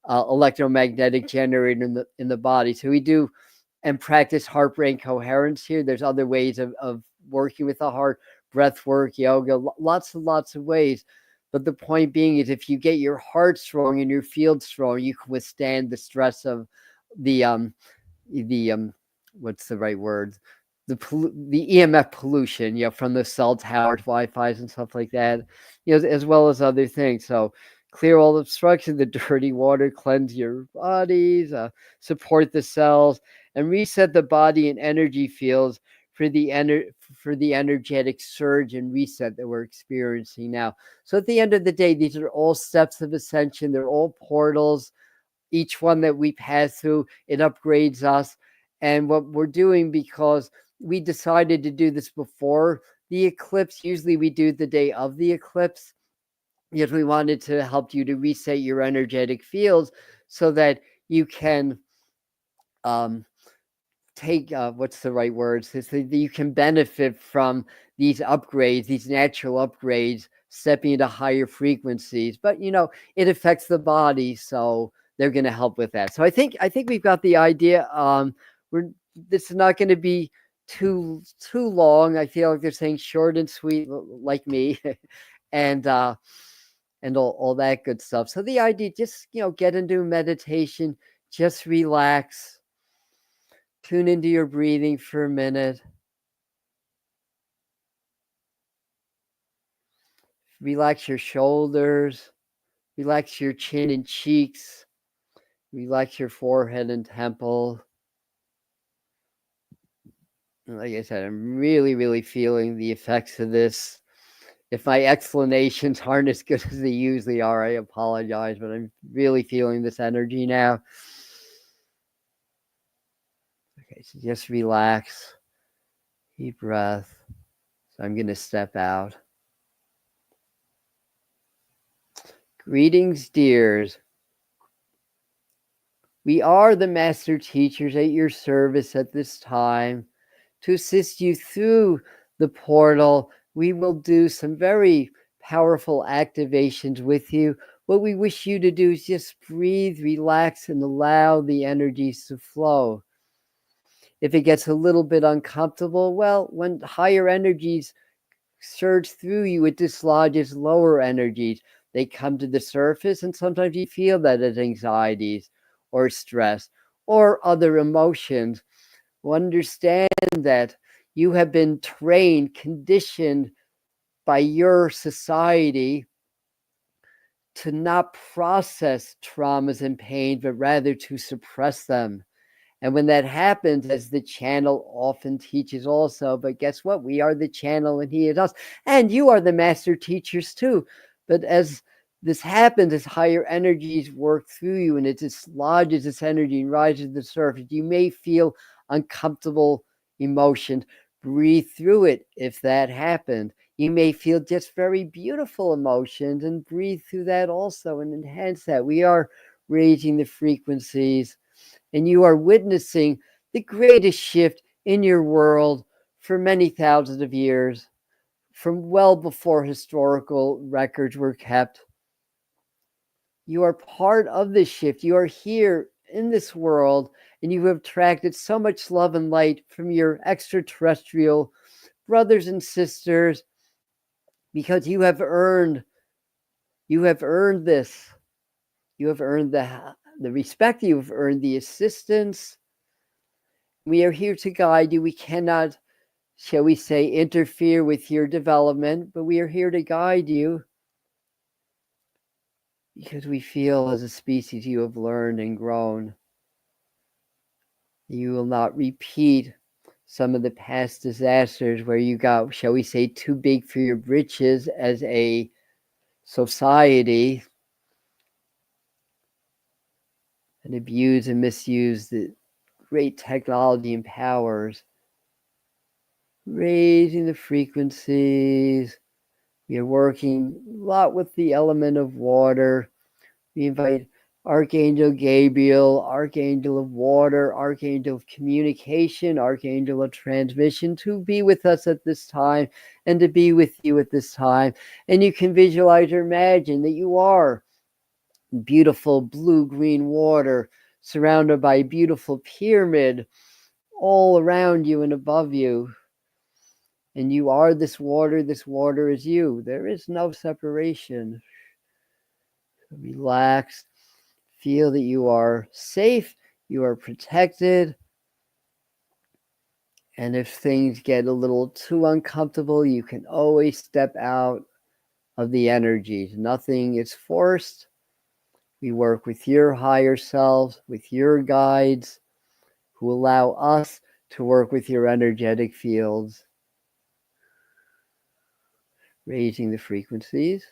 electromagnetic generator in the body. So we do and practice heart brain coherence here. There's other ways of working with the heart, breath work, yoga, lots of ways. But the point being is, if you get your heart strong and your field strong, you can withstand the stress of the what's the right word? The EMF pollution, from the cell towers, Wi-Fi's, and stuff like that, as well as other things. So clear all obstruction, the dirty water, cleanse your bodies, support the cells, and reset the body and energy fields for the energetic surge and reset that we're experiencing now. So at the end of the day, these are all steps of ascension. They're all portals. Each one that we pass through, it upgrades us. And what we're doing, because we decided to do this before the eclipse, usually we do the day of the eclipse, because we wanted to help you to reset your energetic fields so that you can take what's the right word, so that you can benefit from these upgrades, these natural upgrades, stepping into higher frequencies. But it affects the body, so they're going to help with that. So I think we've got the idea. This is not going to be too long. I feel like they're saying short and sweet, like me, and all that good stuff. So the idea, just get into meditation, just relax. Tune into your breathing for a minute. Relax your shoulders. Relax your chin and cheeks. Relax your forehead and temple. Like I said, I'm really feeling the effects of this. If my explanations aren't as good as they usually are, I apologize, but I'm really feeling this energy now. Okay, so just relax. Deep breath. So I'm going to step out. Greetings, dears. We are the master teachers at your service at this time. To assist you through the portal, we will do some very powerful activations with you. What we wish you to do is just breathe, relax, and allow the energies to flow. If it gets a little bit uncomfortable, well, when higher energies surge through you, it dislodges lower energies. They come to the surface, and sometimes you feel that as anxieties or stress or other emotions. Understand that you have been trained, conditioned by your society to not process traumas and pain, but rather to suppress them. And when that happens, as the channel often teaches also, but guess what? We are the channel and he is us. And you are the master teachers too. But as this happens, as higher energies work through you and it dislodges this energy and rises to the surface, you may feel uncomfortable emotions. Breathe through it if that happened. You may feel just very beautiful emotions, and breathe through that also and enhance that. We are raising the frequencies, and you are witnessing the greatest shift in your world for many thousands of years, from well before historical records were kept. You are part of this shift. You are here in this world, and you have attracted so much love and light from your extraterrestrial brothers and sisters, because you have earned this. You have earned the respect. You have earned the assistance. We are here to guide you. We cannot, shall we say, interfere with your development, but we are here to guide you, because we feel as a species you have learned and grown. You will not repeat some of the past disasters where you got, shall we say, too big for your britches as a society, and abuse and misuse the great technology and powers. Raising the frequencies. We are working a lot with the element of water. We invite Archangel Gabriel, Archangel of water, Archangel of communication, Archangel of transmission, to be with us at this time and to be with you at this time. And you can visualize or imagine that you are beautiful blue-green water surrounded by a beautiful pyramid all around you and above you. And you are this water is you. There is no separation. Relax. Feel that you are safe, you are protected. And if things get a little too uncomfortable, you can always step out of the energies. Nothing is forced. We work with your higher selves, with your guides, who allow us to work with your energetic fields. Raising the frequencies.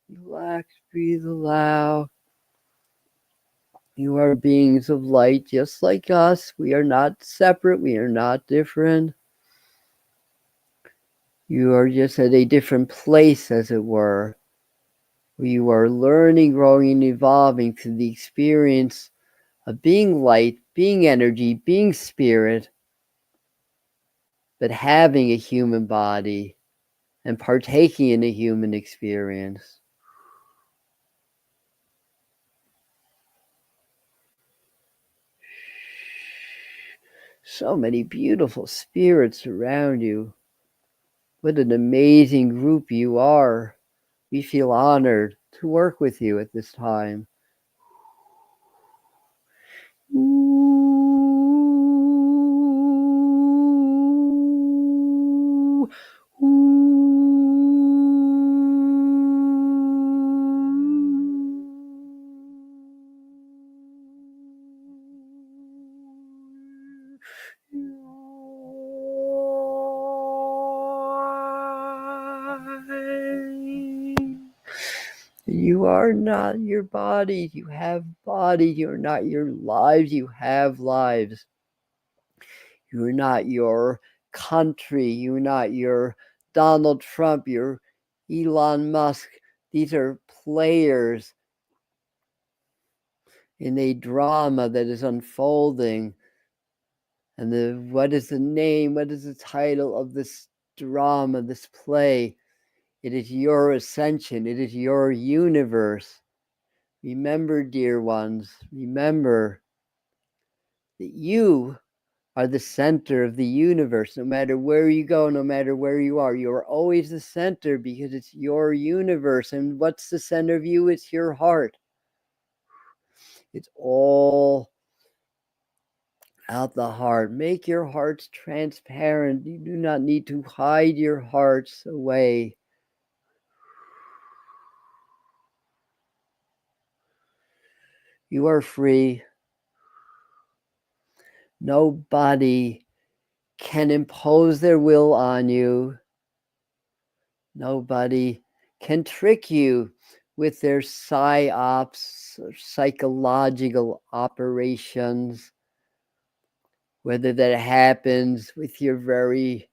Relax, breathe aloud. You are beings of light just like us. We are not separate. We are not different. You are just at a different place, as it were. You are learning, growing, and evolving through the experience of being light, being energy, being spirit, but having a human body and partaking in a human experience. So many beautiful spirits around you. What an amazing group you are. We feel honored to work with you at this time. You are not your body. You have body. You're not your lives. You have lives. You're not your country. You're not your Donald Trump, your Elon Musk. These are players in a drama that is unfolding. And what is the name? What is the title of this drama, this play? It is your ascension. It is your universe. Remember, dear ones, remember that you are the center of the universe. No matter where you go, no matter where you are always the center, because it's your universe. And what's the center of you? It's your heart. It's all out the heart. Make your hearts transparent. You do not need to hide your hearts away. You are free. Nobody can impose their will on you. Nobody can trick you with their psyops or psychological operations, whether that happens with your very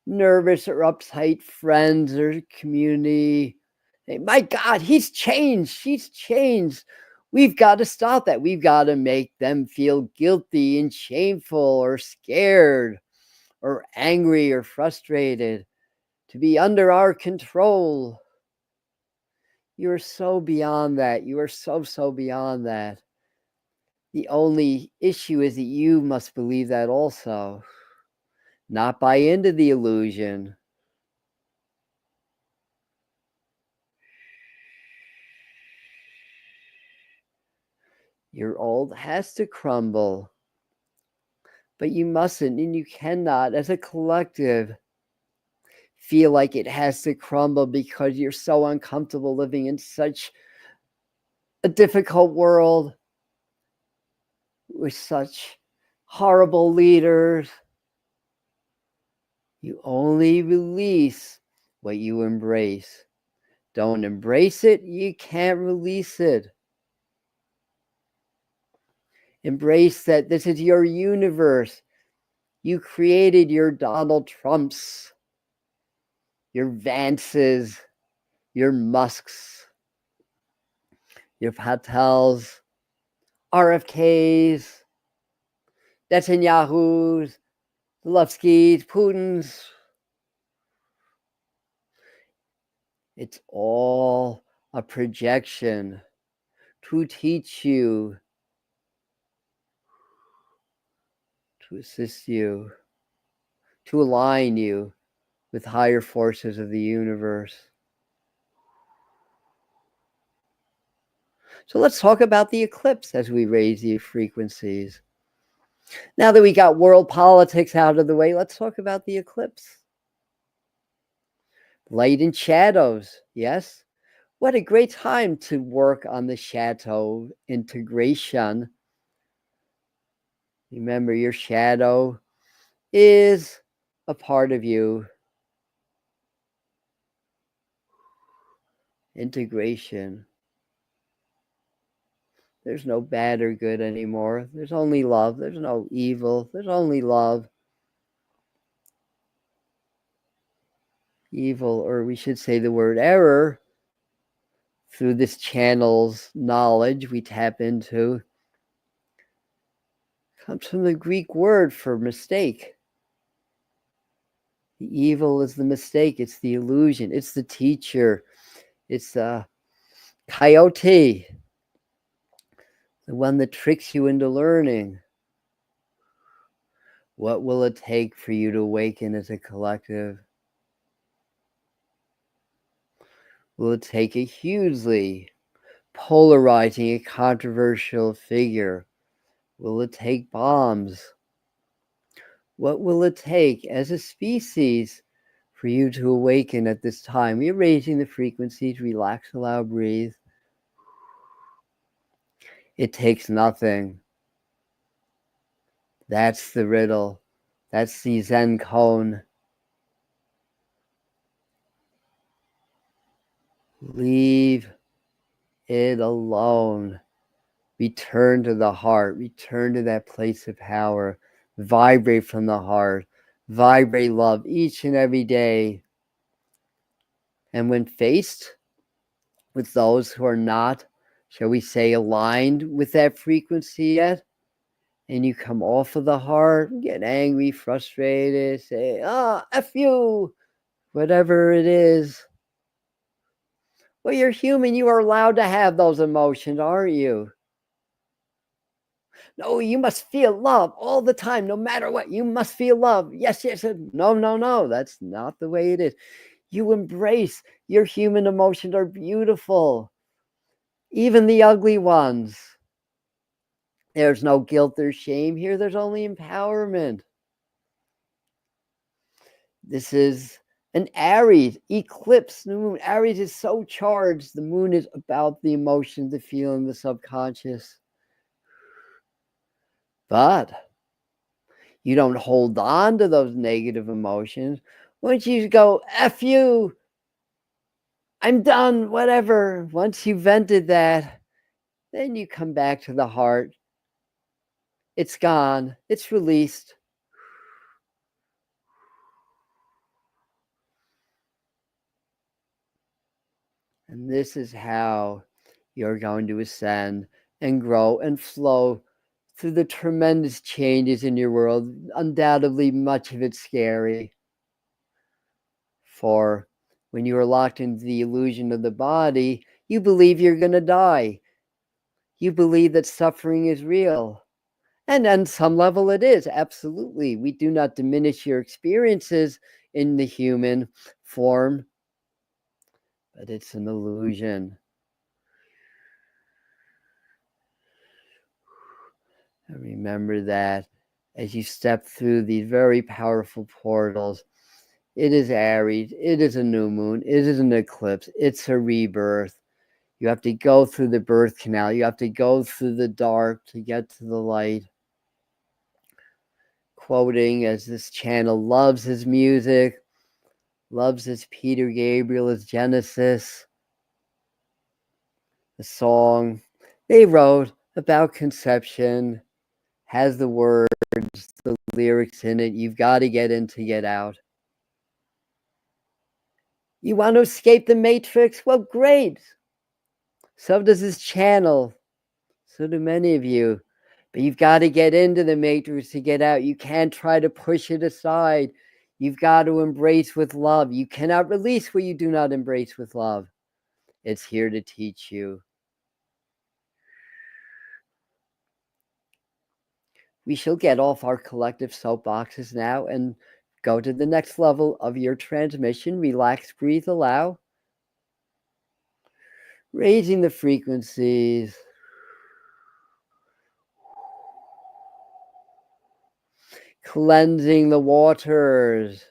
nervous or uptight friends or community. Hey, my God, he's changed. She's changed. We've got to stop that. We've got to make them feel guilty and shameful or scared or angry or frustrated to be under our control. You are so beyond that. You are so beyond that. The only issue is that you must believe that also, not buy into the illusion. Your old has to crumble, but you mustn't and you cannot, as a collective, feel like it has to crumble because you're so uncomfortable living in such a difficult world with such horrible leaders. You only release what you embrace. Don't embrace it, you can't release it. Embrace that this is your universe. You created your Donald Trumps, your Vances, your Musks, your Patels, RFKs, Netanyahu's, Zelensky's, Putin's. It's all a projection to teach you, to assist you, to align you with higher forces of the universe. So let's talk about the eclipse as we raise the frequencies. Now that we got world politics out of the way, let's talk about the eclipse. Light and shadows, yes? What a great time to work on the shadow integration. Remember, your shadow is a part of you. Integration. There's no bad or good anymore. There's only love. There's no evil. There's only love. Evil, or we should say the word error, through this channel's knowledge we tap into, comes from the Greek word for mistake. The evil is the mistake. It's the illusion. It's the teacher. It's the coyote, the one that tricks you into learning. What will it take for you to awaken as a collective? Will it take a hugely polarizing and controversial figure? Will it take bombs? What will it take as a species for you to awaken at this time? You're raising the frequencies. Relax, allow, breathe. It takes nothing. That's the riddle. That's the Zen cone. Leave it alone. Return to the heart. Return to that place of power. Vibrate from the heart. Vibrate love each and every day. And when faced with those who are not, shall we say, aligned with that frequency yet, and you come off of the heart, get angry, frustrated, say, F you, whatever it is. Well, you're human. You are allowed to have those emotions, aren't you? No, you must feel love all the time, no matter what. You must feel love. Yes, yes. No. That's not the way it is. You embrace your human emotions are beautiful, even the ugly ones. There's no guilt or shame here. There's only empowerment. This is an Aries eclipse. New moon. Aries is so charged. The moon is about the emotions, the feeling, the subconscious. But you don't hold on to those negative emotions. Once you go, F you, I'm done, whatever. Once you vented that, then you come back to the heart. It's gone. It's released. And this is how you're going to ascend and grow and flow through the tremendous changes in your world. Undoubtedly, much of it scary. For when you are locked into the illusion of the body, you believe you're going to die. You believe that suffering is real. And on some level, it is. Absolutely. We do not diminish your experiences in the human form, but it's an illusion. And remember that as you step through these very powerful portals, it is Aries, it is a new moon, it is an eclipse, it's a rebirth. You have to go through the birth canal, you have to go through the dark to get to the light. Quoting as this channel loves his music, loves his Peter Gabriel, his Genesis, the song they wrote about conception, has the words, the lyrics in it. You've got to get in to get out. You want to escape the matrix? Well, great. So does this channel. So do many of you. But you've got to get into the matrix to get out. You can't try to push it aside. You've got to embrace with love. You cannot release what you do not embrace with love. It's here to teach you. We shall get off our collective soapboxes now and go to the next level of your transmission. Relax, breathe, allow. Raising the frequencies. Cleansing the waters.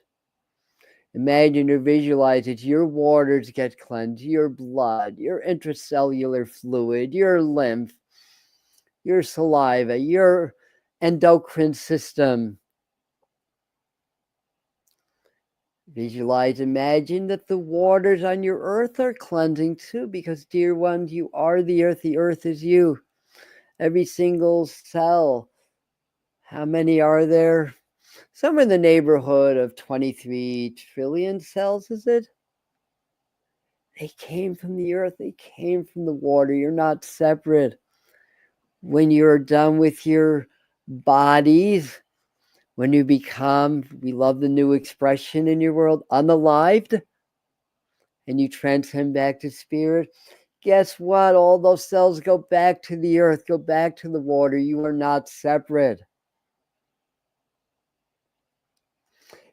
Imagine or visualize it. Your waters get cleansed. Your blood, your intracellular fluid, your lymph, your saliva, your endocrine system. Visualize, imagine that the waters on your earth are cleansing too, because, dear ones, you are the earth is you. Every single cell. How many are there? Somewhere in the neighborhood of 23 trillion cells, is it? They came from the earth. They came from the water. You're not separate. When you're done with your bodies, when you become, we love the new expression in your world, unalived, and you transcend back to spirit, guess what? All those cells go back to the earth, go back to the water. You are not separate.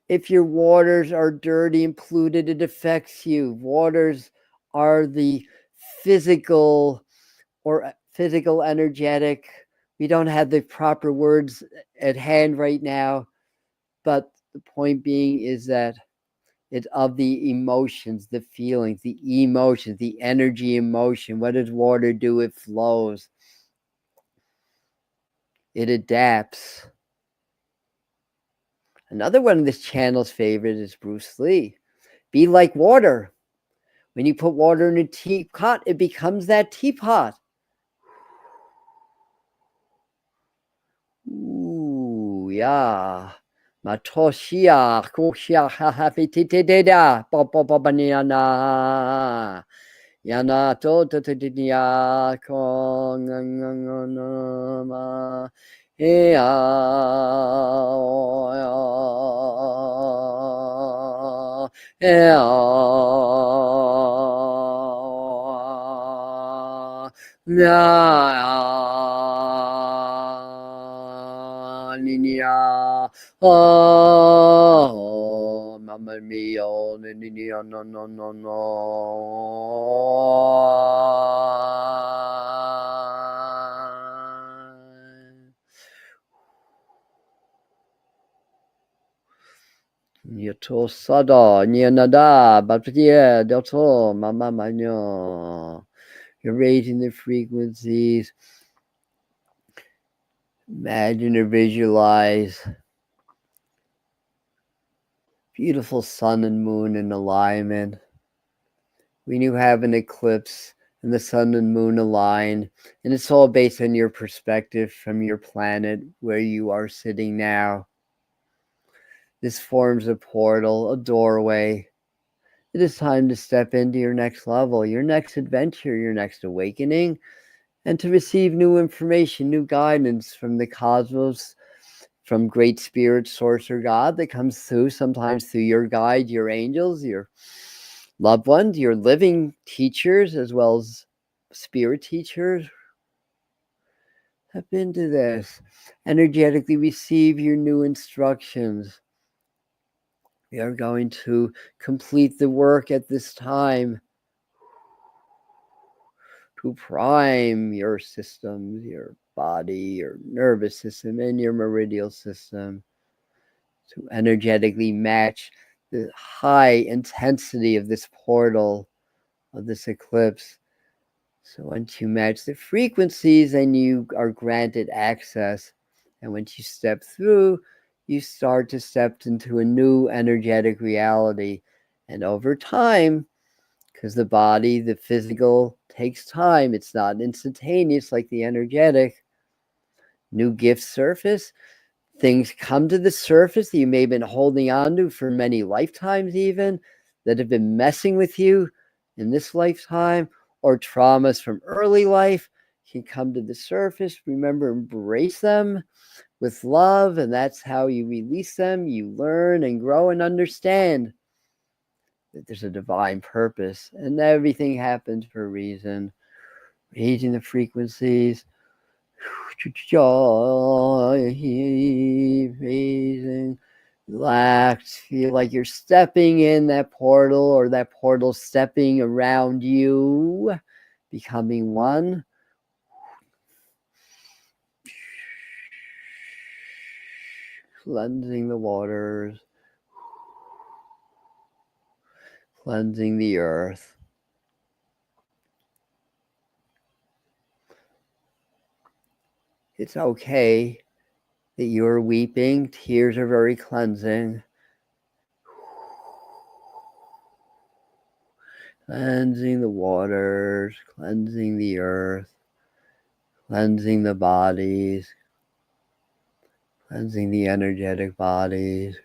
If your waters are dirty and polluted, it affects you. Waters are the physical or physical energetic. We don't have the proper words at hand right now, but the point being is that it's of the emotions, the feelings, the emotions, the energy emotion. What does water do? It flows. It adapts. Another one of this channel's favorite is Bruce Lee. Be like water. When you put water in a teapot, it becomes that teapot. Ooh, yeah. Matoshia, koshia, hafititida, popopopaniana. Yana to titidia, konganganama. Ea, ea, ninia, oh, mamma mia, ninia, no, no, no, no. Nyato sada, nyanada, baptia, delto, mama manyo. You're raising the frequencies. Imagine or visualize beautiful sun and moon in alignment. When you have an eclipse and the sun and moon align, and it's all based on your perspective from your planet where you are sitting now. This forms a portal, a doorway. It is time to step into your next level, your next adventure, your next awakening, and to receive new information, new guidance from the cosmos, from great spirit, source, or God that comes through, sometimes through your guide, your angels, your loved ones, your living teachers, as well as spirit teachers. Step into this. Energetically receive your new instructions. We are going to complete the work at this time to prime your systems, your body, your nervous system, and your meridial system to energetically match the high intensity of this portal, of this eclipse. So once you match the frequencies, then you are granted access. And once you step through, you start to step into a new energetic reality. And over time, because the body, the physical, takes time, it's not instantaneous like the energetic, new gifts surface. Things come to the surface that you may have been holding on to for many lifetimes, even that have been messing with you in this lifetime, or traumas from early life can come to the surface. Remember, embrace them with love, and that's how you release them. You learn and grow and understand that there's a divine purpose, and everything happens for a reason. Raising the frequencies. Raising, relax, feel like you're stepping in that portal, or that portal stepping around you, becoming one. Cleansing the waters, cleansing the earth. It's okay that you're weeping. Tears are very cleansing. Cleansing the waters, cleansing the earth, cleansing the bodies, cleansing the energetic bodies.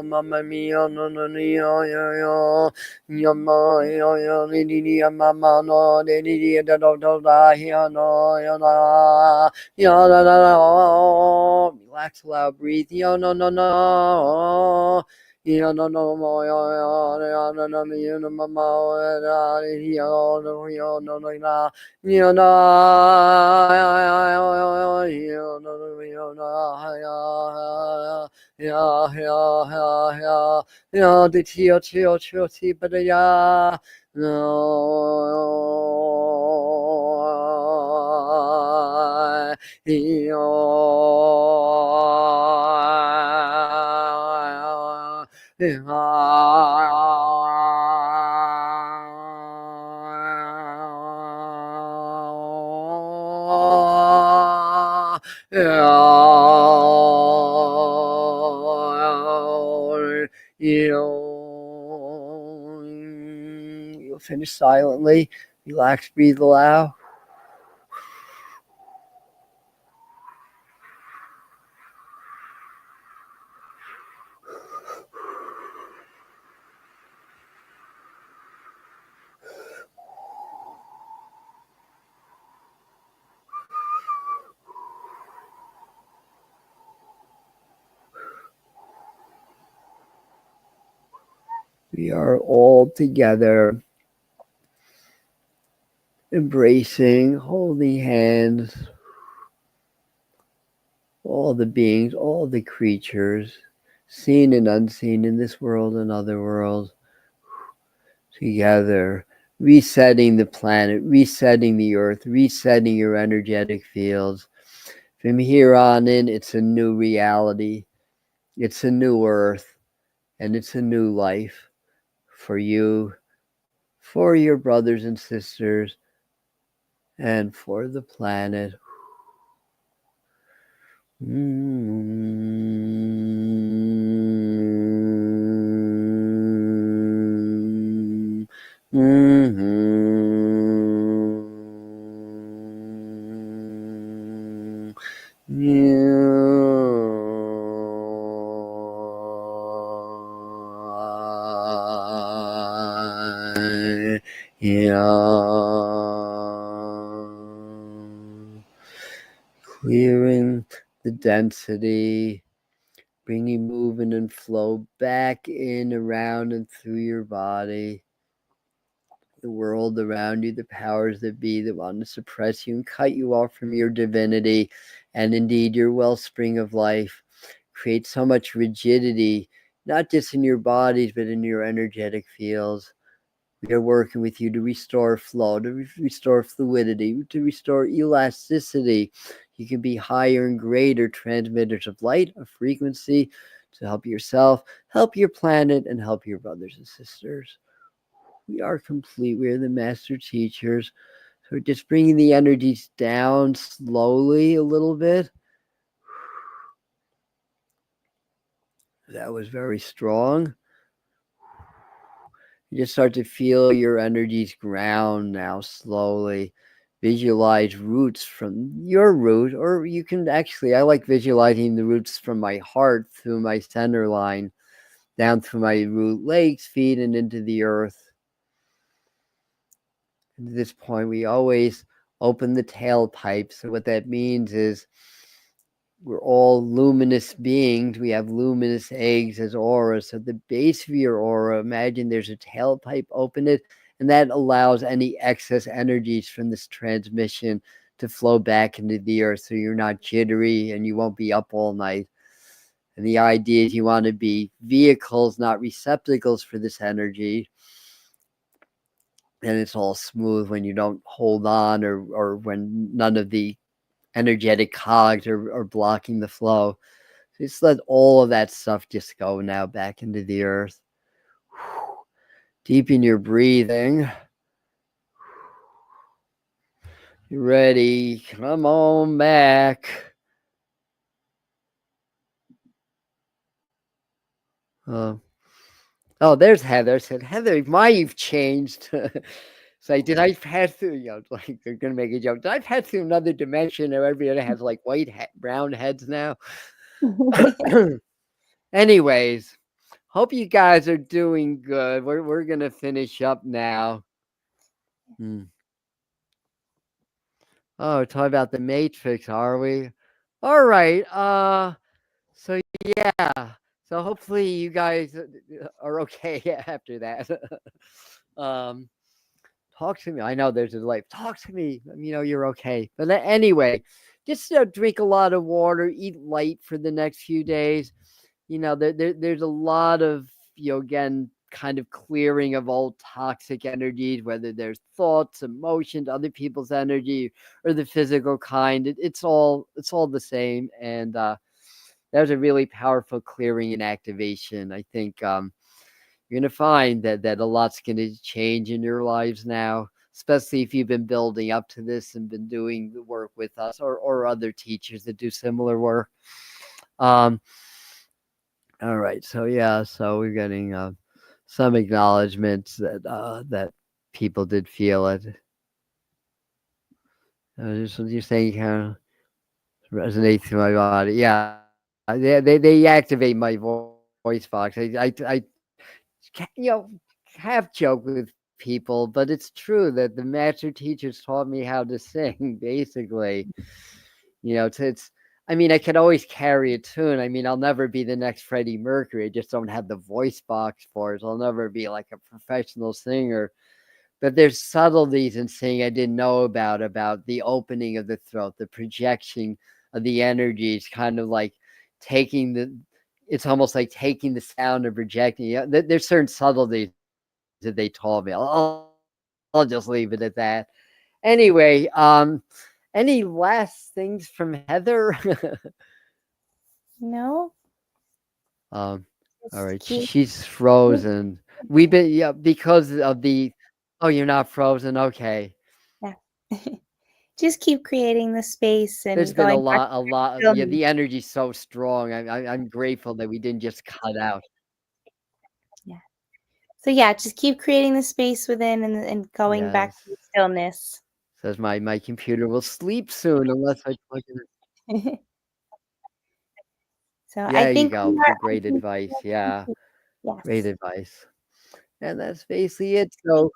Mamma mia, nonna mia, ya, yama, ya, nini, mama, no, nini, da, da, da, da, ya, no, ya, da, ya, da, da, da, relax, loud, breathe, ya, no, no, no, ya, no, no, mo, ya, ya, no, no, ya, no, mama, ya, ya, no, ya, no, no, ya, ya, na, ya, ya, ya, no, no, ya, na, ya, ya, the tea, but ya, no, You'll finish silently. Relax, breathe aloud. We are all together, embracing, holding hands, all the beings, all the creatures, seen and unseen in this world and other worlds, together, resetting the planet, resetting the earth, resetting your energetic fields. From here on in, it's a new reality, it's a new earth, and it's a new life for you, for your brothers and sisters, and for the planet. Clearing the density, bringing movement and flow back in, around, and through your body. The world around you, the powers that be that want to suppress you and cut you off from your divinity and indeed your wellspring of life, create so much rigidity, not just in your bodies, but in your energetic fields. We are working with you to restore flow, to restore fluidity, to restore elasticity. You can be higher and greater transmitters of light, of frequency, to help yourself, help your planet, and help your brothers and sisters. We are complete. We are the master teachers. So just bringing the energies down slowly a little bit. That was very strong. You just start to feel your energies ground now slowly. Visualize roots from your root, or you can actually, I like visualizing the roots from my heart through my center line, down through my root legs, feet, and into the earth. And at this point, we always open the tailpipe. So what that means is we're all luminous beings. We have luminous eggs as auras. So the base of your aura, imagine there's a tailpipe, open it, and that allows any excess energies from this transmission to flow back into the earth so you're not jittery and you won't be up all night. And the idea is you want to be vehicles, not receptacles for this energy. And it's all smooth when you don't hold on, or when none of the energetic cogs are blocking the flow. Just let all of that stuff just go now back into the earth. Deepen your breathing. You ready? Come on back. Oh, there's Heather. I said, Heather, why you've changed? Say, did I pass through? You know, like they're gonna make a joke. Did I pass through another dimension where everybody has like white, brown heads now? Anyways, hope you guys are doing good. We're gonna finish up now. Oh, talk about the Matrix, are we? All right. So yeah. So hopefully you guys are okay after that. um, talk to me. I know there's a delay. Talk to me. Let me know you're okay. But anyway, just drink a lot of water, eat light for the next few days. You know, there's a lot of, again, kind of clearing of all toxic energies, whether there's thoughts, emotions, other people's energy, or the physical kind. It's all the same. And that was a really powerful clearing and activation. I think you're gonna find that a lot's gonna change in your lives now, especially if you've been building up to this and been doing the work with us, or other teachers that do similar work. All right, so yeah, so we're getting some acknowledgments that people did feel it. You're saying kind of resonate through my body. Yeah, they activate my voice box. Have joke with people, but it's true that the master teachers taught me how to sing. Basically, it's I mean, I could always carry a tune. I mean, I'll never be the next Freddie Mercury. I just don't have the voice box for it. I'll never be like a professional singer. But there's subtleties in singing I didn't know about the opening of the throat, the projection of the energies, kind of like taking it's almost like taking the sound and projecting. Yeah, there's certain subtleties that they told me. I'll just leave it at that. Anyway, any last things from Heather? No, All just right, keep, she's keep frozen. We've been yeah because of the. Oh, you're not frozen. Okay. yeah. Just keep creating the space There's and been going back to a your lot. Yeah, stillness. the energy's so strong. I'm grateful that we didn't just cut out. Yeah. So yeah, just keep creating the space within and going back Yes, to your stillness. says my computer will sleep soon unless I plug it in. So I There you think go. we are. I Great think advice. we are Yeah, complete. great Yes. advice. And that's basically it. So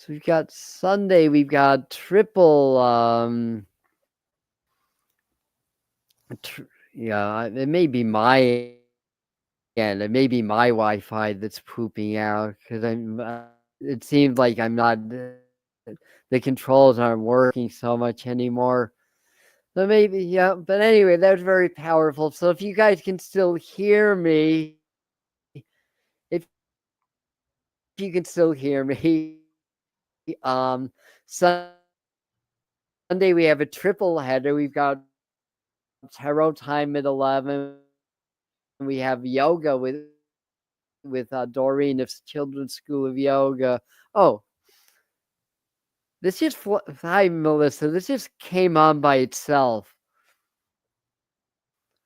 we've got Sunday. We've got triple. Yeah, it may be my end. It may be my Wi-Fi that's pooping out because I'm. It seems like I'm not. The controls aren't working so much anymore. So maybe, yeah. But anyway, that was very powerful. So if you guys can still hear me, if you can still hear me, Sunday we have a triple header. We've got tarot time at 11. We have yoga with Doreen of Children's School of Yoga. Oh, this just hi Melissa. This just came on by itself.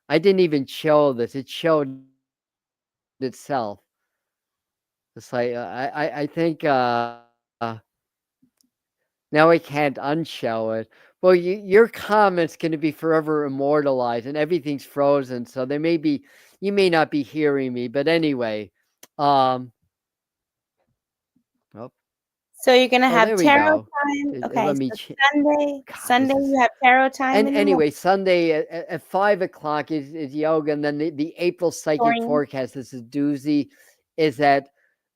I didn't even show this. It showed itself. It's like I think now I can't unshow it. Well, your comment's going to be forever immortalized, and everything's frozen. So there may be you may not be hearing me, but anyway, um, oh, So you're gonna oh, have there we tarot go. time. Okay, Let me. so Sunday, God, Sunday this you is. have tarot time And in the morning. anyway, Sunday at 5 o'clock is yoga, and then the April psychic Doreen. forecast. This is doozy. Is at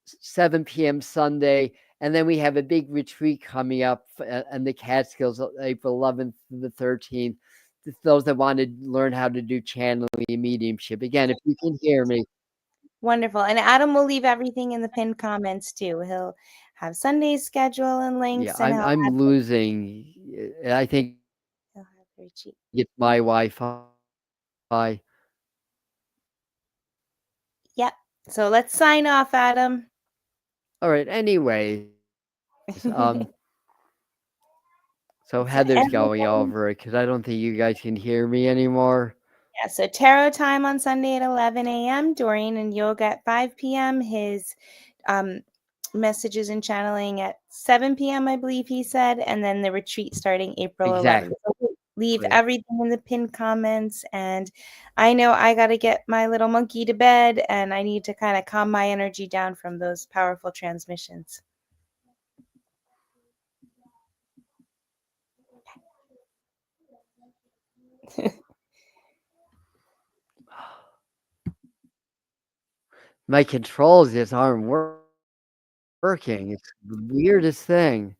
7 p.m. Sunday, and then we have a big retreat coming up in the Catskills, April 11th to the 13th. Those that want to learn how to do channeling and mediumship. Again, if you can hear me, Wonderful. And Adam will leave everything in the pinned comments too. He'll have Sunday's schedule and yeah, links, and I'm losing. I think he'll have the retreat. it's my Wi-Fi. Yep. So let's sign off, Adam. All right. Anyways, so So Heather's going everyone, over it because I don't think you guys can hear me anymore. yeah, so tarot time on Sunday at 11 a.m., Doreen and yoga at 5 p.m., his um, messages and channeling at 7 p.m., I believe he said, and then the retreat starting April 11th. Exactly. So we'll leave everything in the pinned comments. And I know I got to get my little monkey to bed, and I need to kind of calm my energy down from those powerful transmissions. My controls just aren't working. It's the weirdest thing.